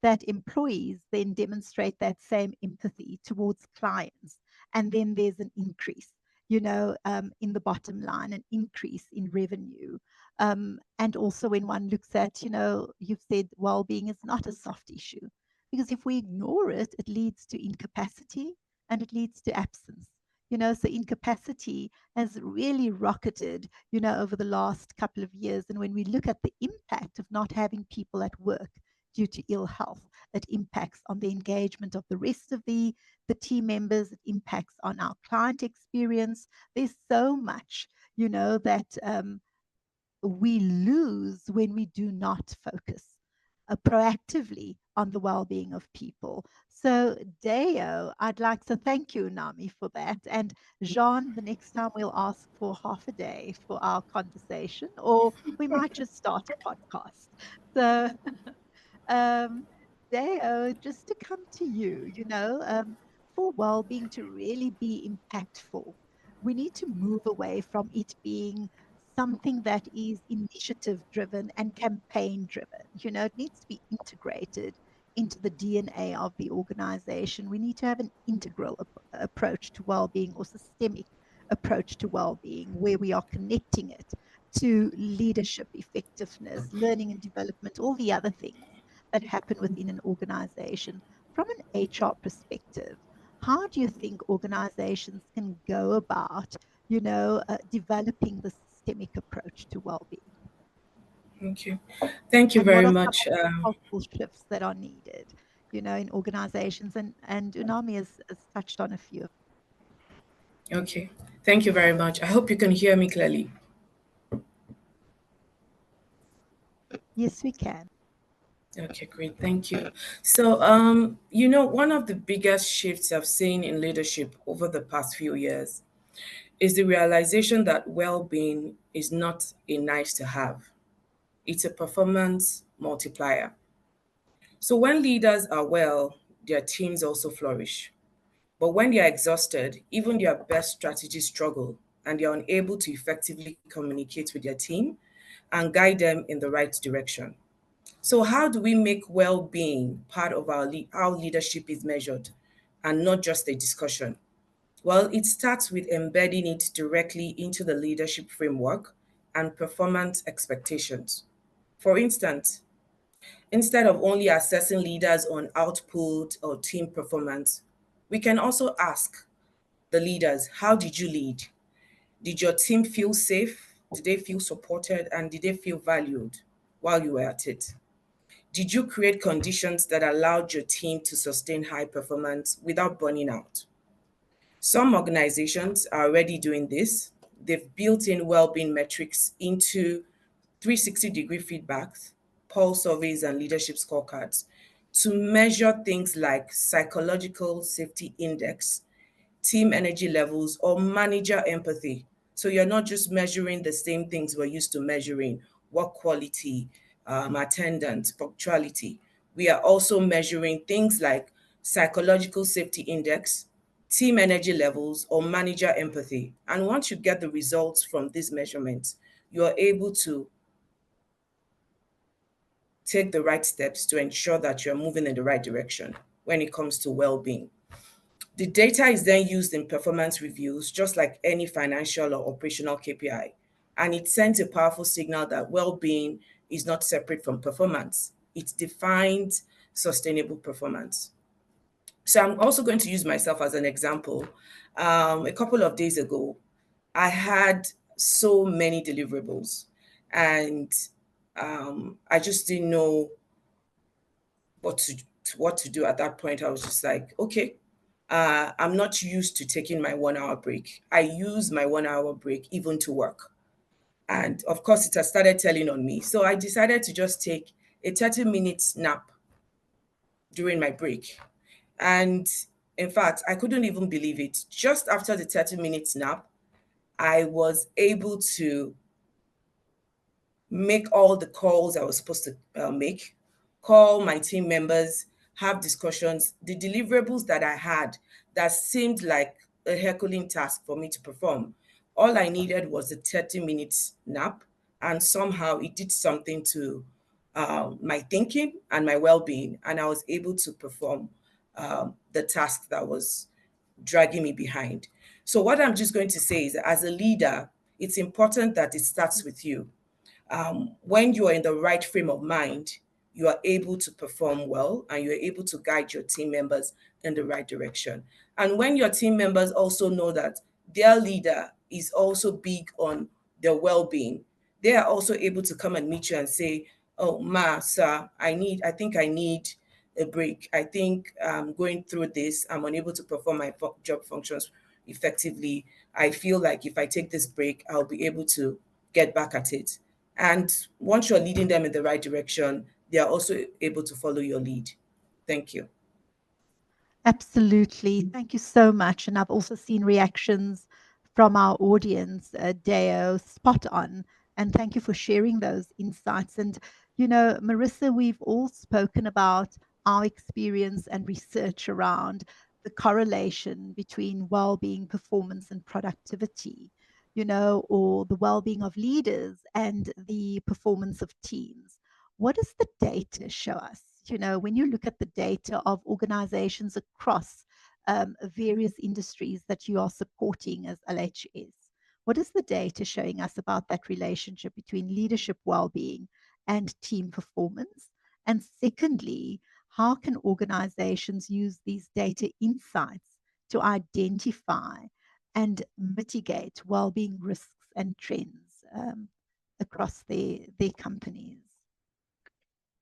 that employees then demonstrate that same empathy towards clients. And then there's an increase, you know, in the bottom line, an increase in revenue. And also when one looks at, you know, you've said well-being is not a soft issue, because if we ignore it, it leads to incapacity and it leads to absence. You know, so incapacity has really rocketed, you know, over the last couple of years. And when we look at the impact of not having people at work due to ill health, it impacts on the engagement of the rest of the team members. It impacts on our client experience. There's so much, you know, that we lose when we do not focus proactively on the well-being of people. So Deo, I'd like to thank you, Nami, for that. And Jean, the next time we'll ask for half a day for our conversation, or we might just start a podcast. So Deo, just to come to you, you know, for well-being to really be impactful, we need to move away from it being something that is initiative driven and campaign driven. You know, it needs to be integrated into the DNA of the organization. We need to have an integral approach to well-being, or systemic approach to well-being, where we are connecting it to leadership, effectiveness, learning and development, all the other things that happen within an organization. From an HR perspective, how do you think organizations can go about, you know, developing the systemic approach to well-being? Thank you. Thank you And what very are some much. of the cultural shifts that are needed, you know, in organizations? And Unami has touched on a few of them. Okay. Thank you very much. I hope you can hear me clearly. Yes, we can. Okay, great. Thank you. So, you know, one of the biggest shifts I've seen in leadership over the past few years is the realization that well-being is not a nice to have. It's a performance multiplier. So when leaders are well, their teams also flourish. But when they are exhausted, even their best strategies struggle, and they are unable to effectively communicate with their team and guide them in the right direction. So how do we make well-being part of how leadership is measured and not just a discussion? Well, it starts with embedding it directly into the leadership framework and performance expectations. For instance, instead of only assessing leaders on output or team performance, we can also ask the leaders, how did you lead? Did your team feel safe? Did they feel supported? And did they feel valued while you were at it? Did you create conditions that allowed your team to sustain high performance without burning out? Some organizations are already doing this. They've built in well-being metrics into 360-degree feedbacks, pulse surveys, and leadership scorecards to measure things like psychological safety index, team energy levels, or manager empathy. So you're not just measuring the same things we're used to measuring, work quality, attendance, punctuality. We are also measuring things like psychological safety index, team energy levels, or manager empathy. And once you get the results from these measurements, you are able to take the right steps to ensure that you're moving in the right direction when it comes to well-being. The data is then used in performance reviews, just like any financial or operational KPI, and it sends a powerful signal that well-being is not separate from performance. It defines sustainable performance. So I'm also going to use myself as an example. A couple of days ago, I had so many deliverables, and I just didn't know what to do at that point. I was just like, okay, I'm not used to taking my 1 hour break. I use my 1 hour break even to work. And of course, it has started telling on me. So I decided to just take a 30-minute nap during my break. And in fact, I couldn't even believe it. Just after the 30-minute nap, I was able to make all the calls I was supposed to make, call my team members, have discussions. The deliverables that I had that seemed like a Herculean task for me to perform, all I needed was a 30-minute nap, and somehow it did something to my thinking and my well-being, and I was able to perform the task that was dragging me behind. So what I'm just going to say is, as a leader, it's important that it starts with you. When you are in the right frame of mind, you are able to perform well and you're able to guide your team members in the right direction. And when your team members also know that their leader is also big on their well-being, they are also able to come and meet you and say, oh, ma, sir, I think I need a break. I think going through this, I'm unable to perform my job functions effectively. I feel like if I take this break, I'll be able to get back at it. And once you're leading them in the right direction, they are also able to follow your lead. Thank you. Absolutely. Thank you so much. And I've also seen reactions from our audience, Deo, spot on. And thank you for sharing those insights. And, you know, Marissa, we've all spoken about our experience and research around the correlation between well-being, performance, and productivity, you know, or the well-being of leaders and the performance of teams. What does the data show us? You know, when you look at the data of organizations across various industries that you are supporting as LHS, what is the data showing us about that relationship between leadership well-being and team performance? And secondly, how can organizations use these data insights to identify and mitigate well-being risks and trends across their companies?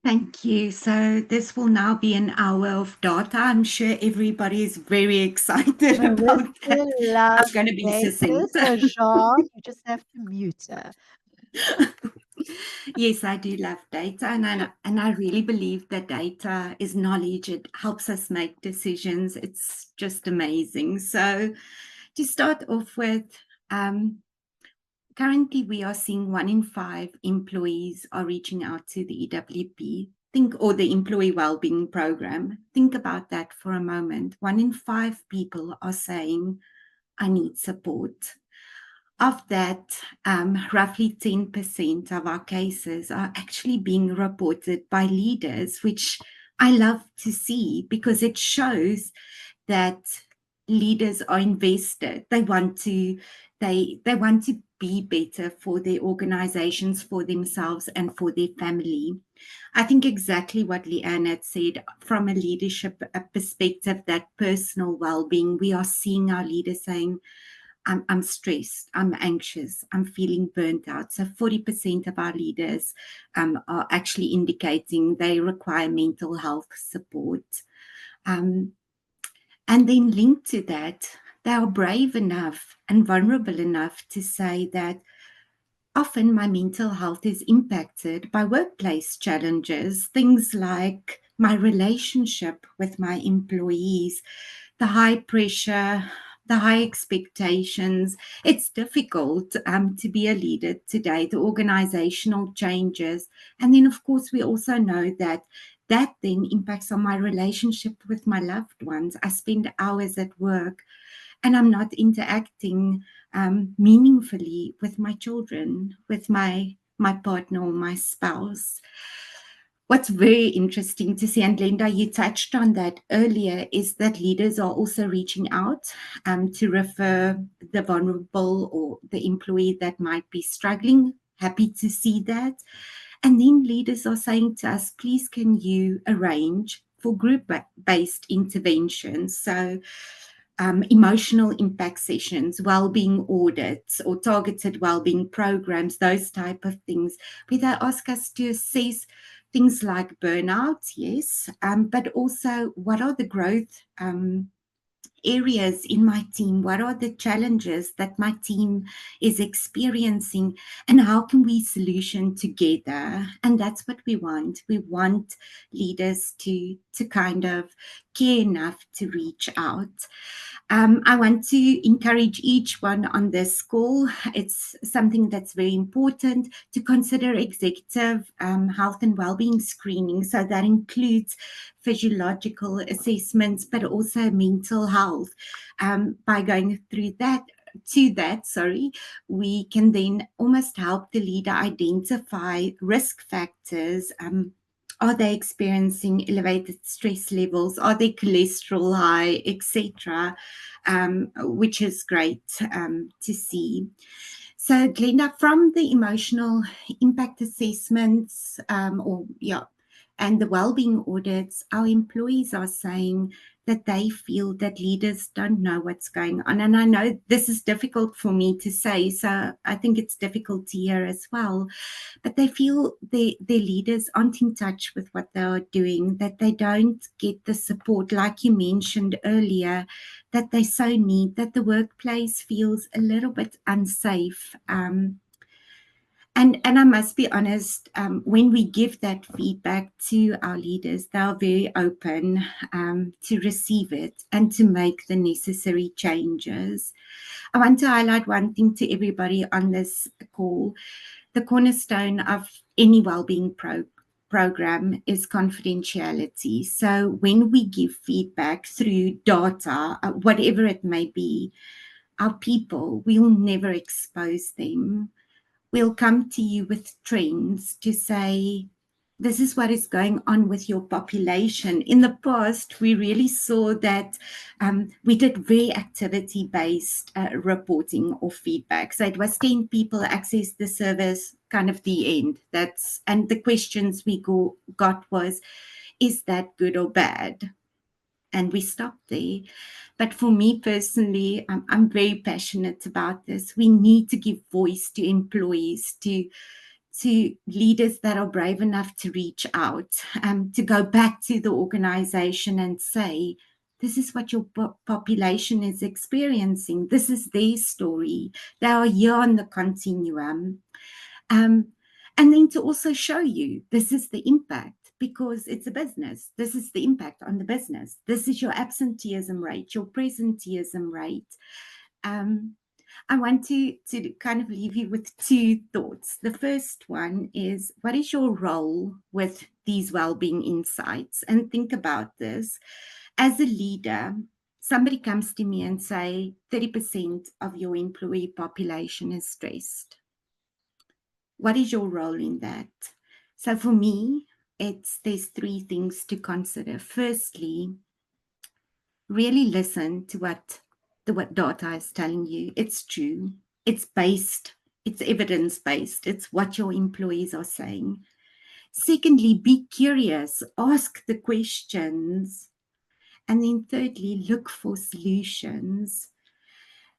Thank you. So this will now be an hour of data. I'm sure everybody is very excited about that. I'm going to be succinct. So Jean, you just have to mute her. Yes, I do love data, and I really believe that data is knowledge. It helps us make decisions. It's just amazing. So to start off with, currently we are seeing 1 in 5 employees are reaching out to the EWP, or the Employee Wellbeing Program. Think about that for a moment. 1 in 5 people are saying, I need support. Of that, roughly 10% of our cases are actually being reported by leaders, which I love to see because it shows that leaders are invested. They want to be better for their organizations, for themselves, and for their family. I think exactly what Leanne had said from a leadership perspective, that personal well-being, we are seeing our leaders saying, I'm stressed, I'm anxious, I'm feeling burnt out. So 40% of our leaders are actually indicating they require mental health support. And then linked to that, they are brave enough and vulnerable enough to say that often my mental health is impacted by workplace challenges, things like my relationship with my employees, the high pressure, the high expectations. It's difficult to be a leader today, the organizational changes. And then, of course, we also know that then impacts on my relationship with my loved ones. I spend hours at work and I'm not interacting meaningfully with my children, with my partner or my spouse. What's very interesting to see, and Glenda, you touched on that earlier, is that leaders are also reaching out to refer the vulnerable or the employee that might be struggling. Happy to see that. And then leaders are saying to us, please, can you arrange for group-based interventions? So emotional impact sessions, well-being audits, or targeted well-being programs, those type of things, where they ask us to assess things like burnout, yes, but also what are the growth areas in my team? What are the challenges that my team is experiencing, and how can we solution together? And that's what we want. We want leaders to kind of care enough to reach out. I want to encourage each one on this call. It's something that's very important to consider executive health and well-being screening. So that includes physiological assessments, but also mental health. By going through that, we can then almost help the leader identify risk factors. Are they experiencing elevated stress levels? Are their cholesterol high, etc.? Which is great to see. So, Glenda, from the emotional impact assessments, and the well-being audits, our employees are saying that they feel that leaders don't know what's going on. And I know this is difficult for me to say, so I think it's difficult to hear as well. But they feel their leaders aren't in touch with what they are doing, that they don't get the support, like you mentioned earlier, that they so need, that the workplace feels a little bit unsafe. And I must be honest, when we give that feedback to our leaders, they are very open to receive it and to make the necessary changes. I want to highlight one thing to everybody on this call. The cornerstone of any wellbeing program is confidentiality. So when we give feedback through data, whatever it may be, our people, we'll never expose them. We'll come to you with trends to say, this is what is going on with your population. In the past, we really saw that we did very activity-based reporting or feedback. So it was 10 people accessed the service, kind of the end. And the questions we got was, is that good or bad? And we stopped there. But for me personally, I'm very passionate about this. We need to give voice to employees, to leaders that are brave enough to reach out, to go back to the organization and say, this is what your population is experiencing. This is their story. They are here on the continuum. And then to also show you, this is the impact, because it's a business. This is the impact on the business. This is your absenteeism rate, your presenteeism rate. I want to kind of leave you with two thoughts. The first one is, what is your role with these well-being insights? And think about this. As a leader, somebody comes to me and say, 30% of your employee population is stressed. What is your role in that? So for me, there's three things to consider. Firstly, really listen to what data is telling you. It's true. It's based. It's evidence-based. It's what your employees are saying. Secondly, be curious. Ask the questions. And then thirdly, look for solutions.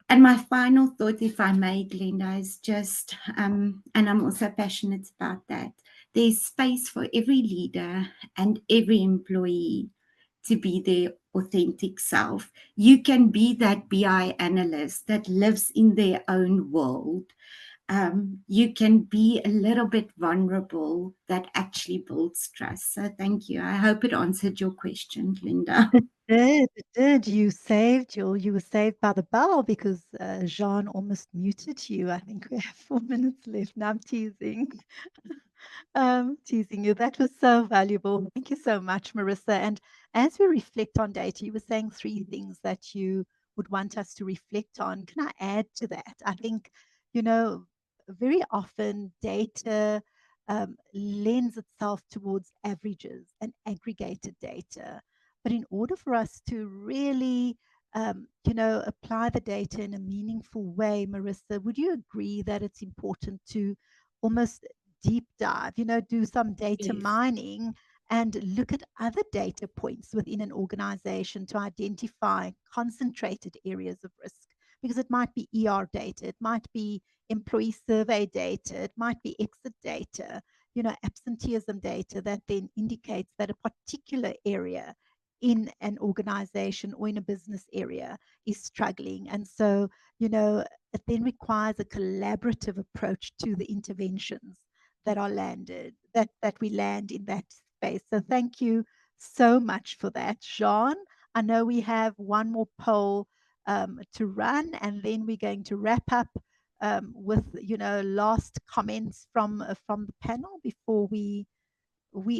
And my final thought, if I may, Glenda, is just, and I'm also passionate about that, there's space for every leader and every employee to be their authentic self. You can be that BI analyst that lives in their own world. You can be a little bit vulnerable, that actually builds trust. So thank you. I hope it answered your question, Glenda. It did. You were saved by the bell, because Jean almost muted you. I think we have 4 minutes left. Now I'm teasing. Teasing you. That was so valuable. Thank you so much, Marissa. And as we reflect on data, you were saying 3 things that you would want us to reflect on. Can I add to that? I think, very often data lends itself towards averages and aggregated data. But in order for us to really, apply the data in a meaningful way, Marissa, would you agree that it's important to almost deep dive, do some data Yes. mining and look at other data points within an organization to identify concentrated areas of risk? Because it might be ER data, it might be employee survey data, it might be exit data, absenteeism data that then indicates that a particular area in an organization or in a business area is struggling. And so, it then requires a collaborative approach to the interventions that are that we land in that space. So thank you so much for that, Jean. I know we have one more poll to run, and then we're going to wrap up with last comments from the panel before we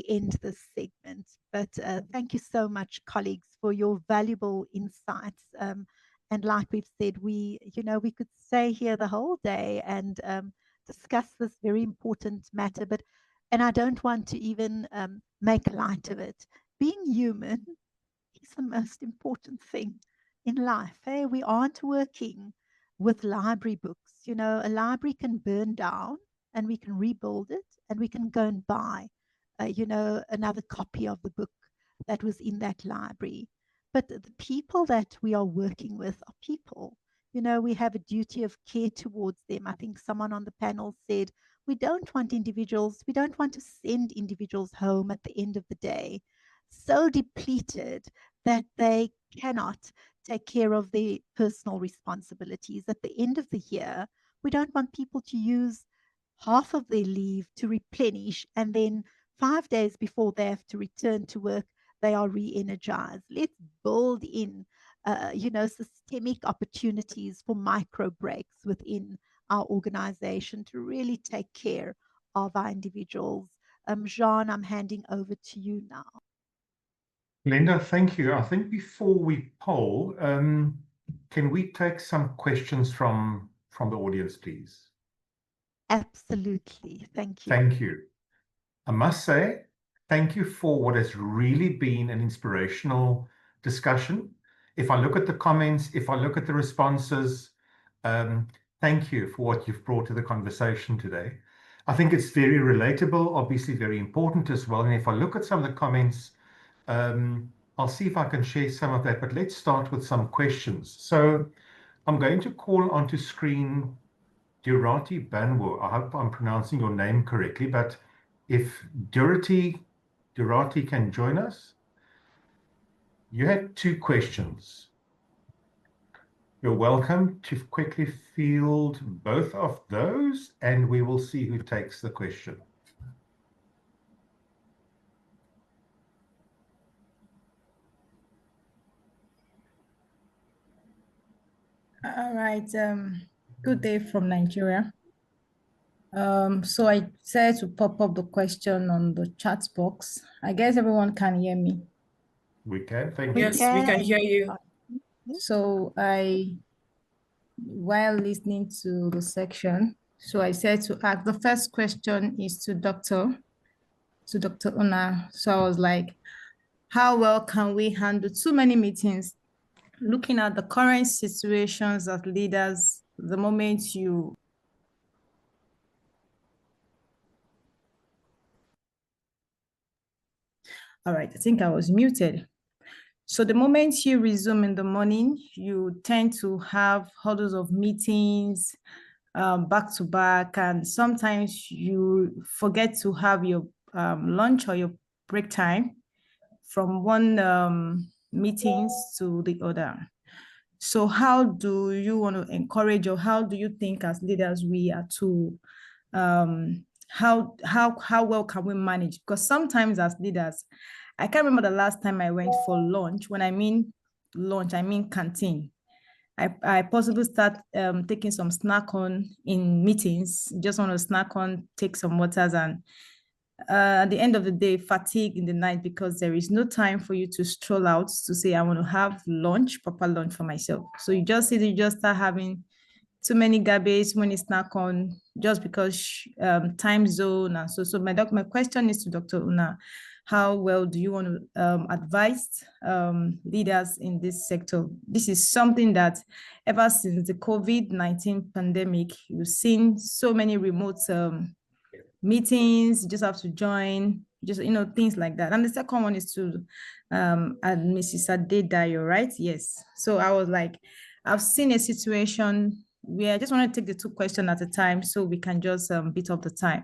end this segment. But thank you so much, colleagues, for your valuable insights. And like we've said, we could stay here the whole day and discuss this very important matter. And I don't want to even make light of it. Being human is the most important thing in life. Hey, we aren't working with library books. A library can burn down and we can rebuild it, and we can go and buy, another copy of the book that was in that library. But the people that we are working with are people. We have a duty of care towards them. I think someone on the panel said, we don't want to send individuals home at the end of the day so depleted that they cannot take care of their personal responsibilities. At the end of the year, we don't want people to use half of their leave to replenish, and then 5 days before they have to return to work, they are re-energized. Let's build in, systemic opportunities for micro breaks within our organization to really take care of our individuals. Jean, I'm handing over to you now. Glenda, thank you. I think before we poll, can we take some questions from the audience, please? Absolutely. Thank you. Thank you. I must say, thank you for what has really been an inspirational discussion. If I look at the comments, if I look at the responses, thank you for what you've brought to the conversation today. I think it's very relatable, obviously very important as well. And if I look at some of the comments, I'll see if I can share some of that, but let's start with some questions. So I'm going to call onto screen Durati Banwo. I hope I'm pronouncing your name correctly, but if Durati can join us. You had 2 questions. You're welcome to quickly field both of those, and we will see who takes the question. All right. Good day from Nigeria. So I said to pop up the question on the chat box. I guess everyone can hear me. We can, thank you. Yes, we can hear you. So while listening to the section, so I said to ask, the first question is to Dr. Una. So I was like, how well can we handle too many meetings? Looking at the current situations as leaders, the moment you all right, I think I was muted. So the moment you resume in the morning, you tend to have hundreds of meetings back to back, and sometimes you forget to have your lunch or your break time from one meetings to the other. So how do you want to encourage, or how do you think as leaders we are to how well can we manage? Because sometimes as leaders, I can't remember the last time I went for lunch. When I mean lunch, I mean canteen. I possibly start taking some snack on in meetings, just want to snack on, take some waters, and at the end of the day, fatigue in the night because there is no time for you to stroll out to say, I want to have lunch, proper lunch for myself. So you just start having too many garbage, too many snack on, just because time zone and so. My question is to Dr. Una. How well do you want to advise leaders in this sector? This is something that ever since the COVID-19 pandemic, you've seen so many remote meetings, you just have to join, just, things like that. And the second one is to Mrs. Adedayo, right? Yes. So I was like, I've seen a situation where I just want to take the two questions at a time so we can just beat up the time.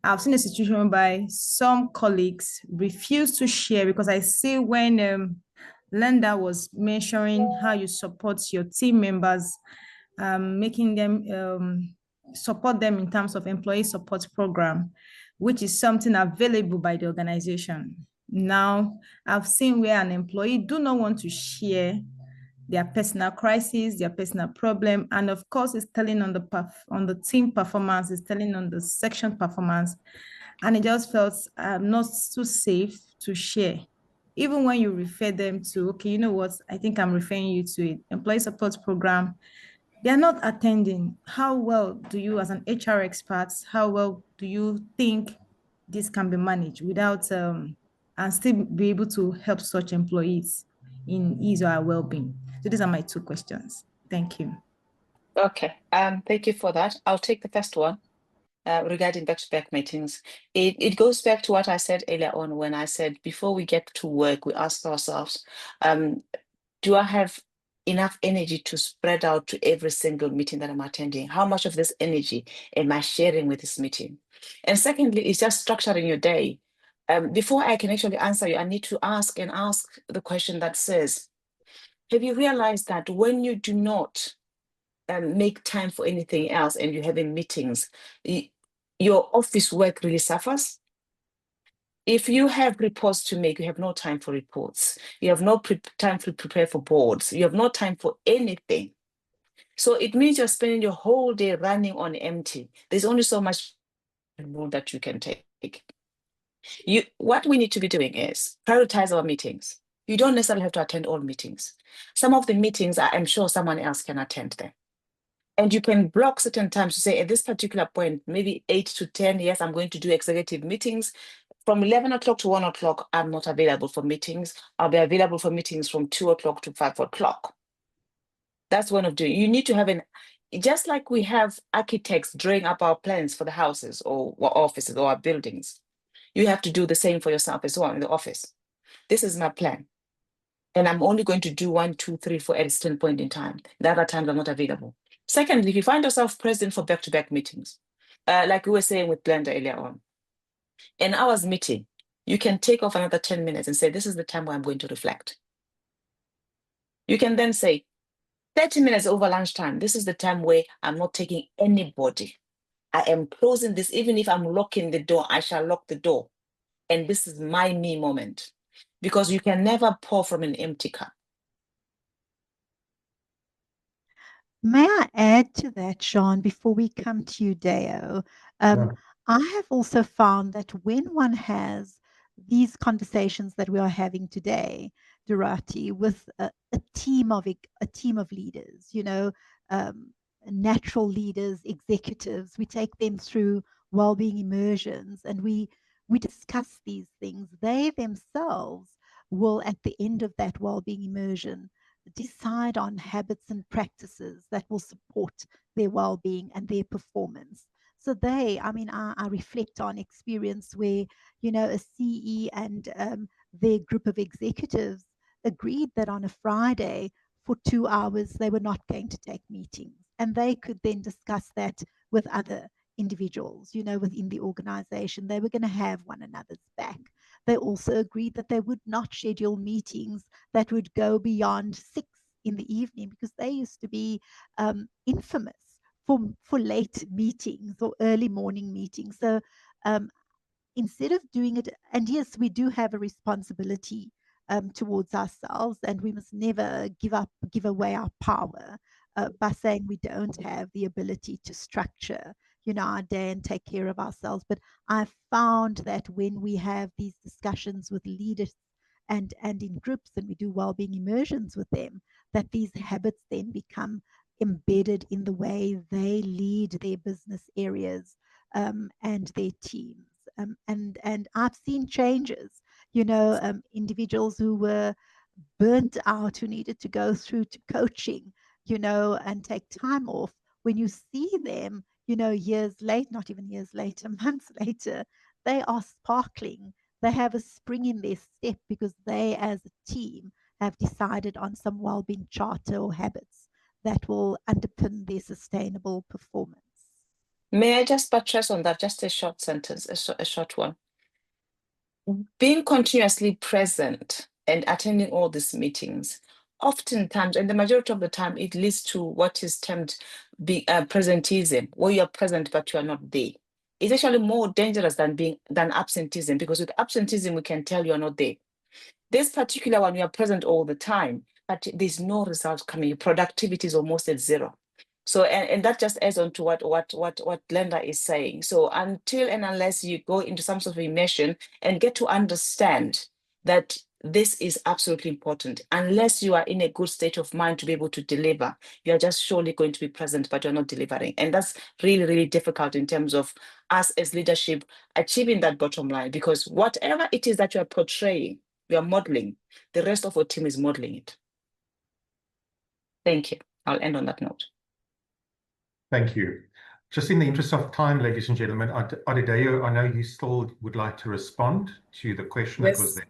I've seen a situation whereby some colleagues refuse to share, because I see when Glenda was mentioning how you support your team members, making them support them in terms of employee support program, which is something available by the organization. Now, I've seen where an employee do not want to share their personal crisis, their personal problem, and of course, it's telling on the team performance, it's telling on the section performance, and it just felt not too safe to share. Even when you refer them to, okay, you know what, I think I'm referring you to an employee support program, they are not attending. How well do you, as an HR expert, how well do you think this can be managed without and still be able to help such employees in his or her well-being? So these are my two questions. Thank you. Okay, thank you for that. I'll take the first one regarding back-to-back meetings. It goes back to what I said earlier on when I said before we get to work, we ask ourselves, do I have enough energy to spread out to every single meeting that I'm attending? How much of this energy am I sharing with this meeting? And secondly, it's just structuring your day. Before I can actually answer you, I need to ask the question that says, have you realized that when you do not make time for anything else and you're having meetings, your office work really suffers? If you have reports to make, you have no time for reports. You have no time to prepare for boards. You have no time for anything. So it means you're spending your whole day running on empty. There's only so much that you can take. What we need to be doing is prioritize our meetings. You don't necessarily have to attend all meetings. Some of the meetings, I'm sure someone else can attend them. And you can block certain times to say at this particular point, maybe 8 to 10, yes, I'm going to do executive meetings. From 11 o'clock to 1 o'clock, I'm not available for meetings. I'll be available for meetings from 2 o'clock to 5 o'clock. That's one of doing. You need to have just like we have architects drawing up our plans for the houses or offices or our buildings, you have to do the same for yourself as well in the office. This is my plan. And I'm only going to do 1, 2, 3, 4 at a certain point in time. The other times I'm not available. Secondly, if you find yourself present for back-to-back meetings, like we were saying with Glenda earlier on, an hour's meeting, you can take off another 10 minutes and say, this is the time where I'm going to reflect. You can then say, 30 minutes over lunchtime, this is the time where I'm not taking anybody. I am closing this. Even if I'm locking the door, I shall lock the door. And this is my me moment. Because you can never pour from an empty cup. May I add to that, Sean, before we come to you, Deo? Yeah. I have also found that when one has these conversations that we are having today, Durati, with a team of leaders, natural leaders, executives, we take them through well-being immersions, and we discuss these things. They themselves will, at the end of that well-being immersion, decide on habits and practices that will support their well-being and their performance. So I reflect on experience where, a CE and their group of executives agreed that on a Friday for 2 hours, they were not going to take meetings. And they could then discuss that with other individuals, within the organization. They were going to have one another's back. They also agreed that they would not schedule meetings that would go beyond 6 in the evening, because they used to be infamous for late meetings or early morning meetings. So instead of doing it, and yes, we do have a responsibility towards ourselves, and we must never give away our power by saying we don't have the ability to structure our day and take care of ourselves. But I've found that when we have these discussions with leaders and in groups, and we do well-being immersions with them, that these habits then become embedded in the way they lead their business areas and their teams. And I've seen changes, individuals who were burnt out, who needed to go through to coaching, and take time off. When you see them, years late, not even years later, months later, they are sparkling. They have a spring in their step because they, as a team, have decided on some well-being charter or habits that will underpin their sustainable performance. May I just buttress on that? Just a short sentence, a short one. Being continuously present and attending all these meetings, oftentimes, and the majority of the time, it leads to what is termed presentism, where you are present but you are not there. It's actually more dangerous than absenteeism, because with absenteeism, we can tell you are not there. This particular one, you are present all the time, but there's no result coming. Your productivity is almost at zero. So, and that just adds on to what Glenda is saying. So until and unless you go into some sort of immersion and get to understand that this is absolutely important, unless you are in a good state of mind to be able to deliver, you are just surely going to be present, but you're not delivering. And that's really, really difficult in terms of us as leadership achieving that bottom line, because whatever it is that you are portraying, you are modeling, the rest of your team is modeling it. Thank you. I'll end on that note. Thank you. Just in the interest of time, ladies and gentlemen, Adideo, I know you still would like to respond to the question that was there.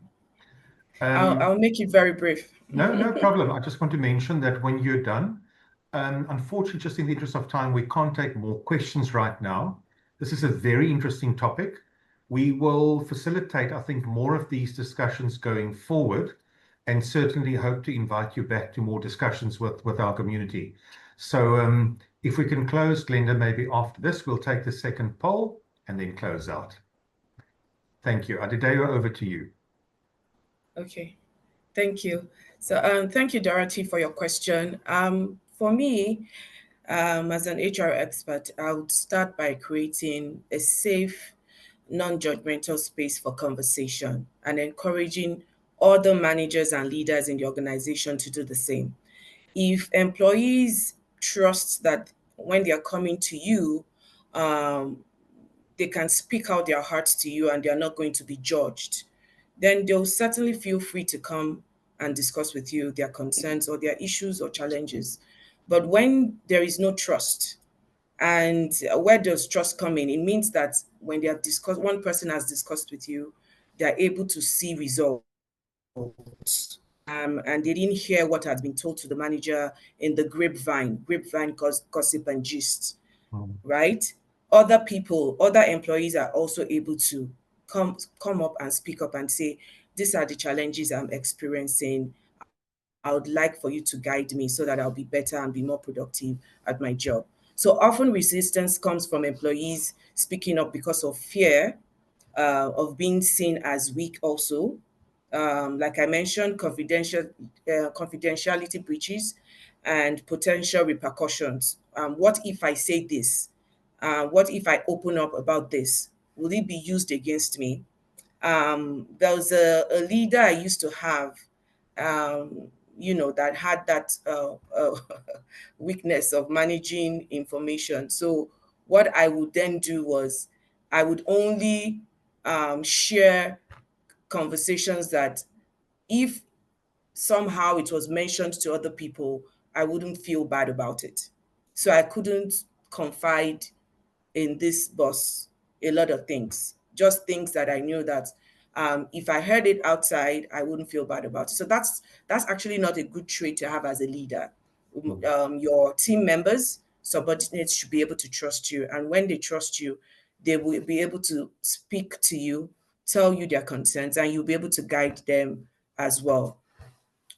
I'll make it very brief. No problem. I just want to mention that when you're done, unfortunately, just in the interest of time, we can't take more questions right now. This is a very interesting topic. We will facilitate, I think, more of these discussions going forward, and certainly hope to invite you back to more discussions with our community. So if we can close, Glenda, maybe after this, we'll take the second poll and then close out. Thank you. Adideo, over to you. Okay, thank you. So thank you, Dorothy, for your question. For me, as an HR expert, I would start by creating a safe, non-judgmental space for conversation and encouraging other managers and leaders in the organization to do the same. If employees trust that when they are coming to you, they can speak out their hearts to you and they are not going to be judged, then they'll certainly feel free to come and discuss with you their concerns or their issues or challenges. But when there is no trust, and where does trust come in? It means that when they have discussed, one person has discussed with you, they're able to see results. And they didn't hear what had been told to the manager in the grapevine gossip and gist, right? Other people, other employees are also able to come up and speak up and say, these are the challenges I'm experiencing. I would like for you to guide me so that I'll be better and be more productive at my job. So often resistance comes from employees speaking up because of fear of being seen as weak also. Like I mentioned, confidentiality breaches and potential repercussions. What if I say this? What if I open up about this? Will it be used against me? There was a leader I used to have, that had that weakness of managing information. So what I would then do was I would only share conversations that if somehow it was mentioned to other people, I wouldn't feel bad about it. So I couldn't confide in this boss a lot of things, just things that I knew that if I heard it outside, I wouldn't feel bad about it. So that's actually not a good trait to have as a leader. Your team members, subordinates should be able to trust you. And when they trust you, they will be able to speak to you, tell you their concerns, and you'll be able to guide them as well.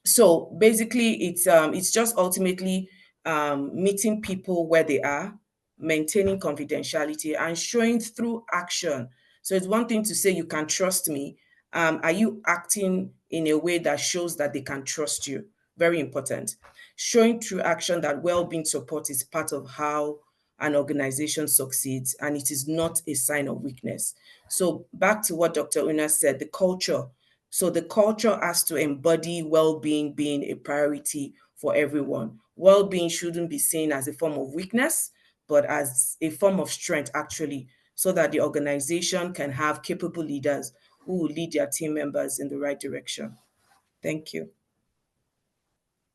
So basically, it's just ultimately meeting people where they are, maintaining confidentiality, and showing through action. So it's one thing to say you can trust me. Are you acting in a way that shows that they can trust you? Very important. Showing through action that well-being support is part of how an organization succeeds, and it is not a sign of weakness. So back to what Dr. Una said, the culture. So the culture has to embody well-being being a priority for everyone. well-being shouldn't be seen as a form of weakness, but as a form of strength, actually, so that the organization can have capable leaders who will lead their team members in the right direction. Thank you.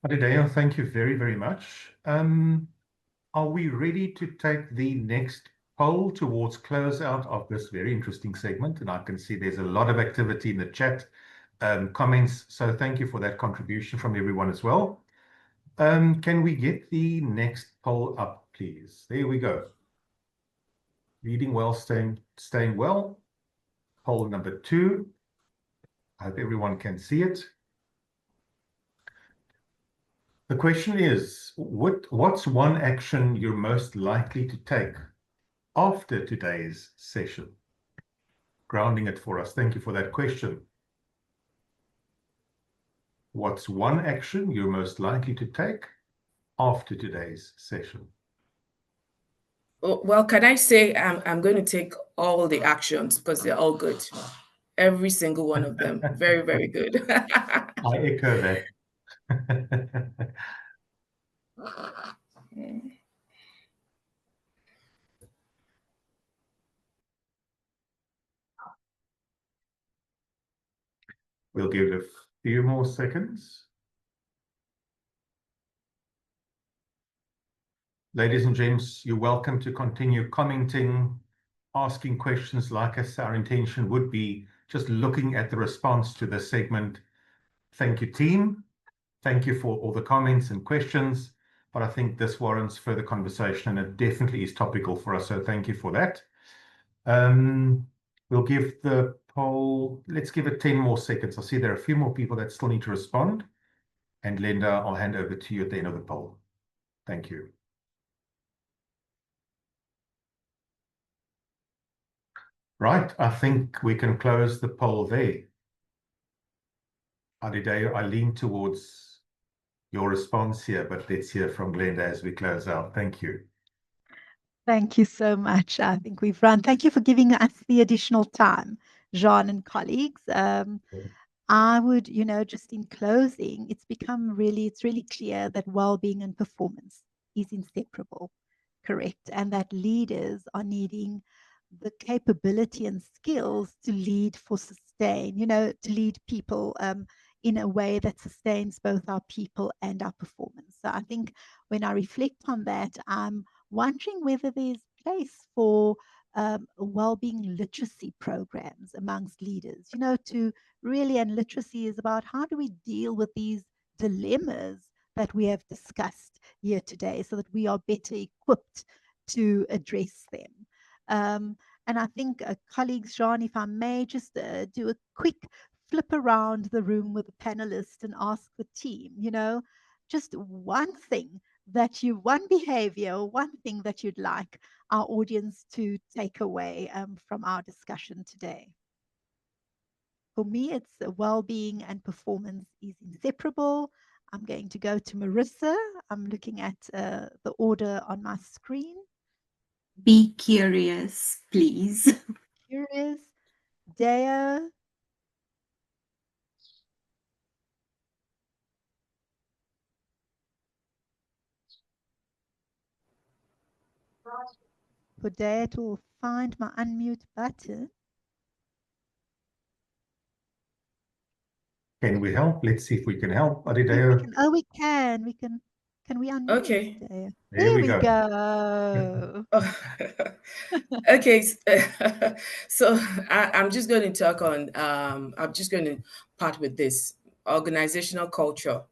Adideo, thank you very, very much. Are we ready to take the next poll towards closeout of this very interesting segment? And I can see there's a lot of activity in the chat comments. So thank you for that contribution from everyone as well. Can we get the next poll up, please? There we go. Leading well, staying well. Poll number 2. I hope everyone can see it. The question is, what's one action you're most likely to take after today's session? Grounding it for us. Thank you for that question. What's one action you're most likely to take after today's session? Well, can I say I'm going to take all the actions because they're all good. Every single one of them. Very, very good. I echo that. We'll give it a few more seconds. Ladies and gents, you're welcome to continue commenting, asking questions. Like I said, our intention would be just looking at the response to this segment. Thank you, team. Thank you for all the comments and questions. But I think this warrants further conversation, and it definitely is topical for us. So thank you for that. We'll give the poll, let's give it 10 more seconds. I see there are a few more people that still need to respond. And Glenda, I'll hand over to you at the end of the poll. Thank you. Right, I think we can close the poll there. Adideo, I lean towards your response here, but let's hear from Glenda as we close out. Thank you. Thank you so much. I think we've run. Thank you for giving us the additional time, Jean and colleagues. I would, just in closing, it's really clear that well-being and performance is inseparable, correct? And that leaders are needing the capability and skills to lead for sustain, to lead people in a way that sustains both our people and our performance. So I think when I reflect on that, I'm wondering whether there's place for well-being literacy programs amongst leaders, to really, and literacy is about how do we deal with these dilemmas that we have discussed here today so that we are better equipped to address them. And I think colleagues, Jean, if I may just do a quick flip around the room with the panelists and ask the team, just one behavior or one thing that you'd like our audience to take away from our discussion today. For me, it's well-being and performance is inseparable. I'm going to go to Marissa. I'm looking at the order on my screen. Be curious, please. Curious. Deo. For Deo to find my unmute button. Can we help? Let's see if we can help. Adideo. We can. Can we unmute? Okay. Deo? There we go. Oh. Okay, so I'm just going to talk on, I'm just going to part with this. Organizational culture,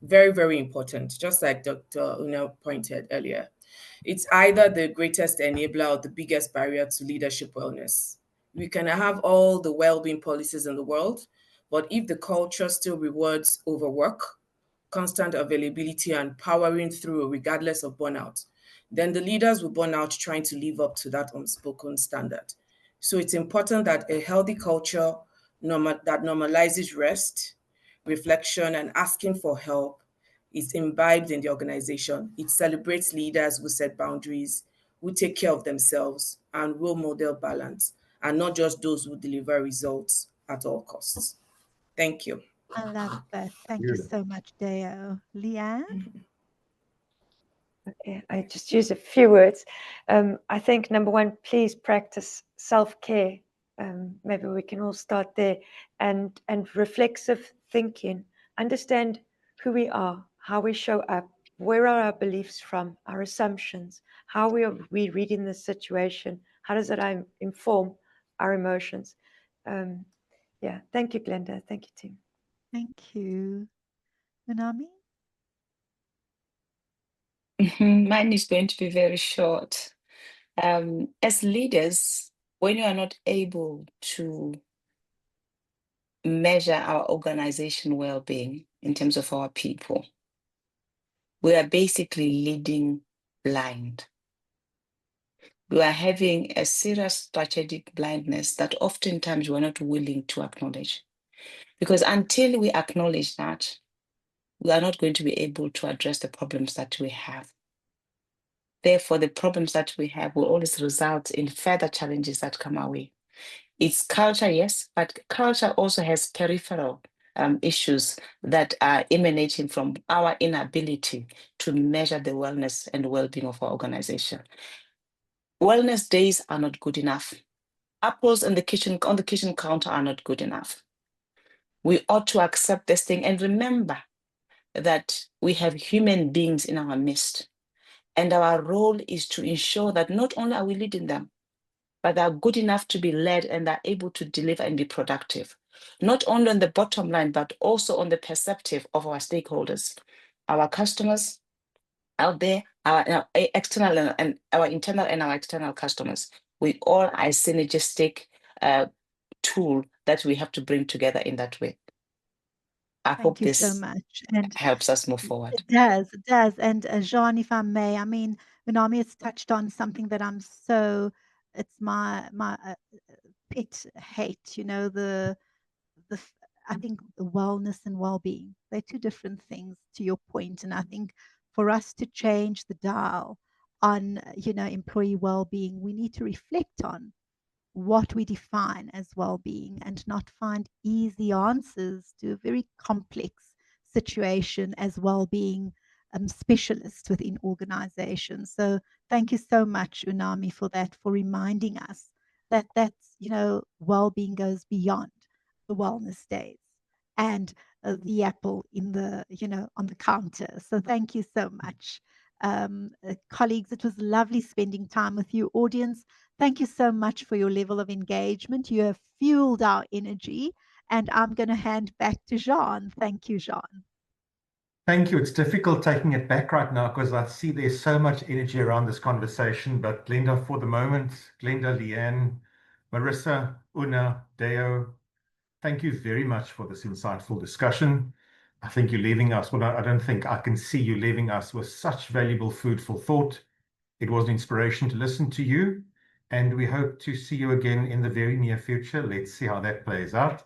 very, very important, just like Dr. Una pointed earlier. It's either the greatest enabler or the biggest barrier to leadership wellness. We can have all the well-being policies in the world, but if the culture still rewards overwork, constant availability, and powering through regardless of burnout, then the leaders will burn out trying to live up to that unspoken standard. So it's important that a healthy culture that normalizes rest, reflection, and asking for help is imbibed in the organization. It celebrates leaders who set boundaries, who take care of themselves, and role model balance, and not just those who deliver results at all costs. Thank you. I love that. Thank you so much, Deo. Leanne? Okay, I just use a few words. I think number one, please practice self-care. Maybe we can all start there, and reflexive thinking. Understand who we are, how we show up, where are our beliefs from, our assumptions, how we reading the situation, how does it inform our emotions. Yeah, thank you, Glenda. Thank you, team. Thank you. Unami? Mine is going to be very short. As leaders, when you are not able to measure our organization well-being in terms of our people, we are basically leading blind. We are having a serious strategic blindness that oftentimes we're not willing to acknowledge. Because until we acknowledge that, we are not going to be able to address the problems that we have. Therefore, the problems that we have will always result in further challenges that come our way. It's culture, yes, but culture also has peripheral issues that are emanating from our inability to measure the wellness and well-being of our organization. Wellness days are not good enough. Apples on the kitchen counter are not good enough. We ought to accept this thing and remember that we have human beings in our midst. And our role is to ensure that not only are we leading them, but they are good enough to be led and are able to deliver and be productive, not only on the bottom line, but also on the perceptive of our stakeholders, our customers out there, our external and our internal and our external customers. We all are a synergistic tool that we have to bring together in that way. I hope Thank you so this much. And helps us move forward. it does, it does. And Jean, if I may, I mean, Unami has touched on something that it's my pet hate, you know, I think wellness and well-being, they're two different things to your point. And I think for us to change the dial on, you know, employee well-being, we need to reflect on what we define as well-being and not find easy answers to a very complex situation as well-being specialists within organizations. So thank you so much, Unami, for that, for reminding us that you know, well-being goes beyond the wellness days and the apple in the, you know, on the counter. So thank you so much. Colleagues, it was lovely spending time with you. Audience, thank you so much for your level of engagement. You have fueled our energy. And I'm going to hand back to Jean. Thank you, Jean. Thank you. It's difficult taking it back right now because I see there's so much energy around this conversation. But Glenda, for the moment, Glenda, Leanne, Marissa, Una, Deo, thank you very much for this insightful discussion. I think you're leaving us, well, I don't think, I can see you leaving us with such valuable food for thought. It was an inspiration to listen to you, and we hope to see you again in the very near future. Let's see how that plays out.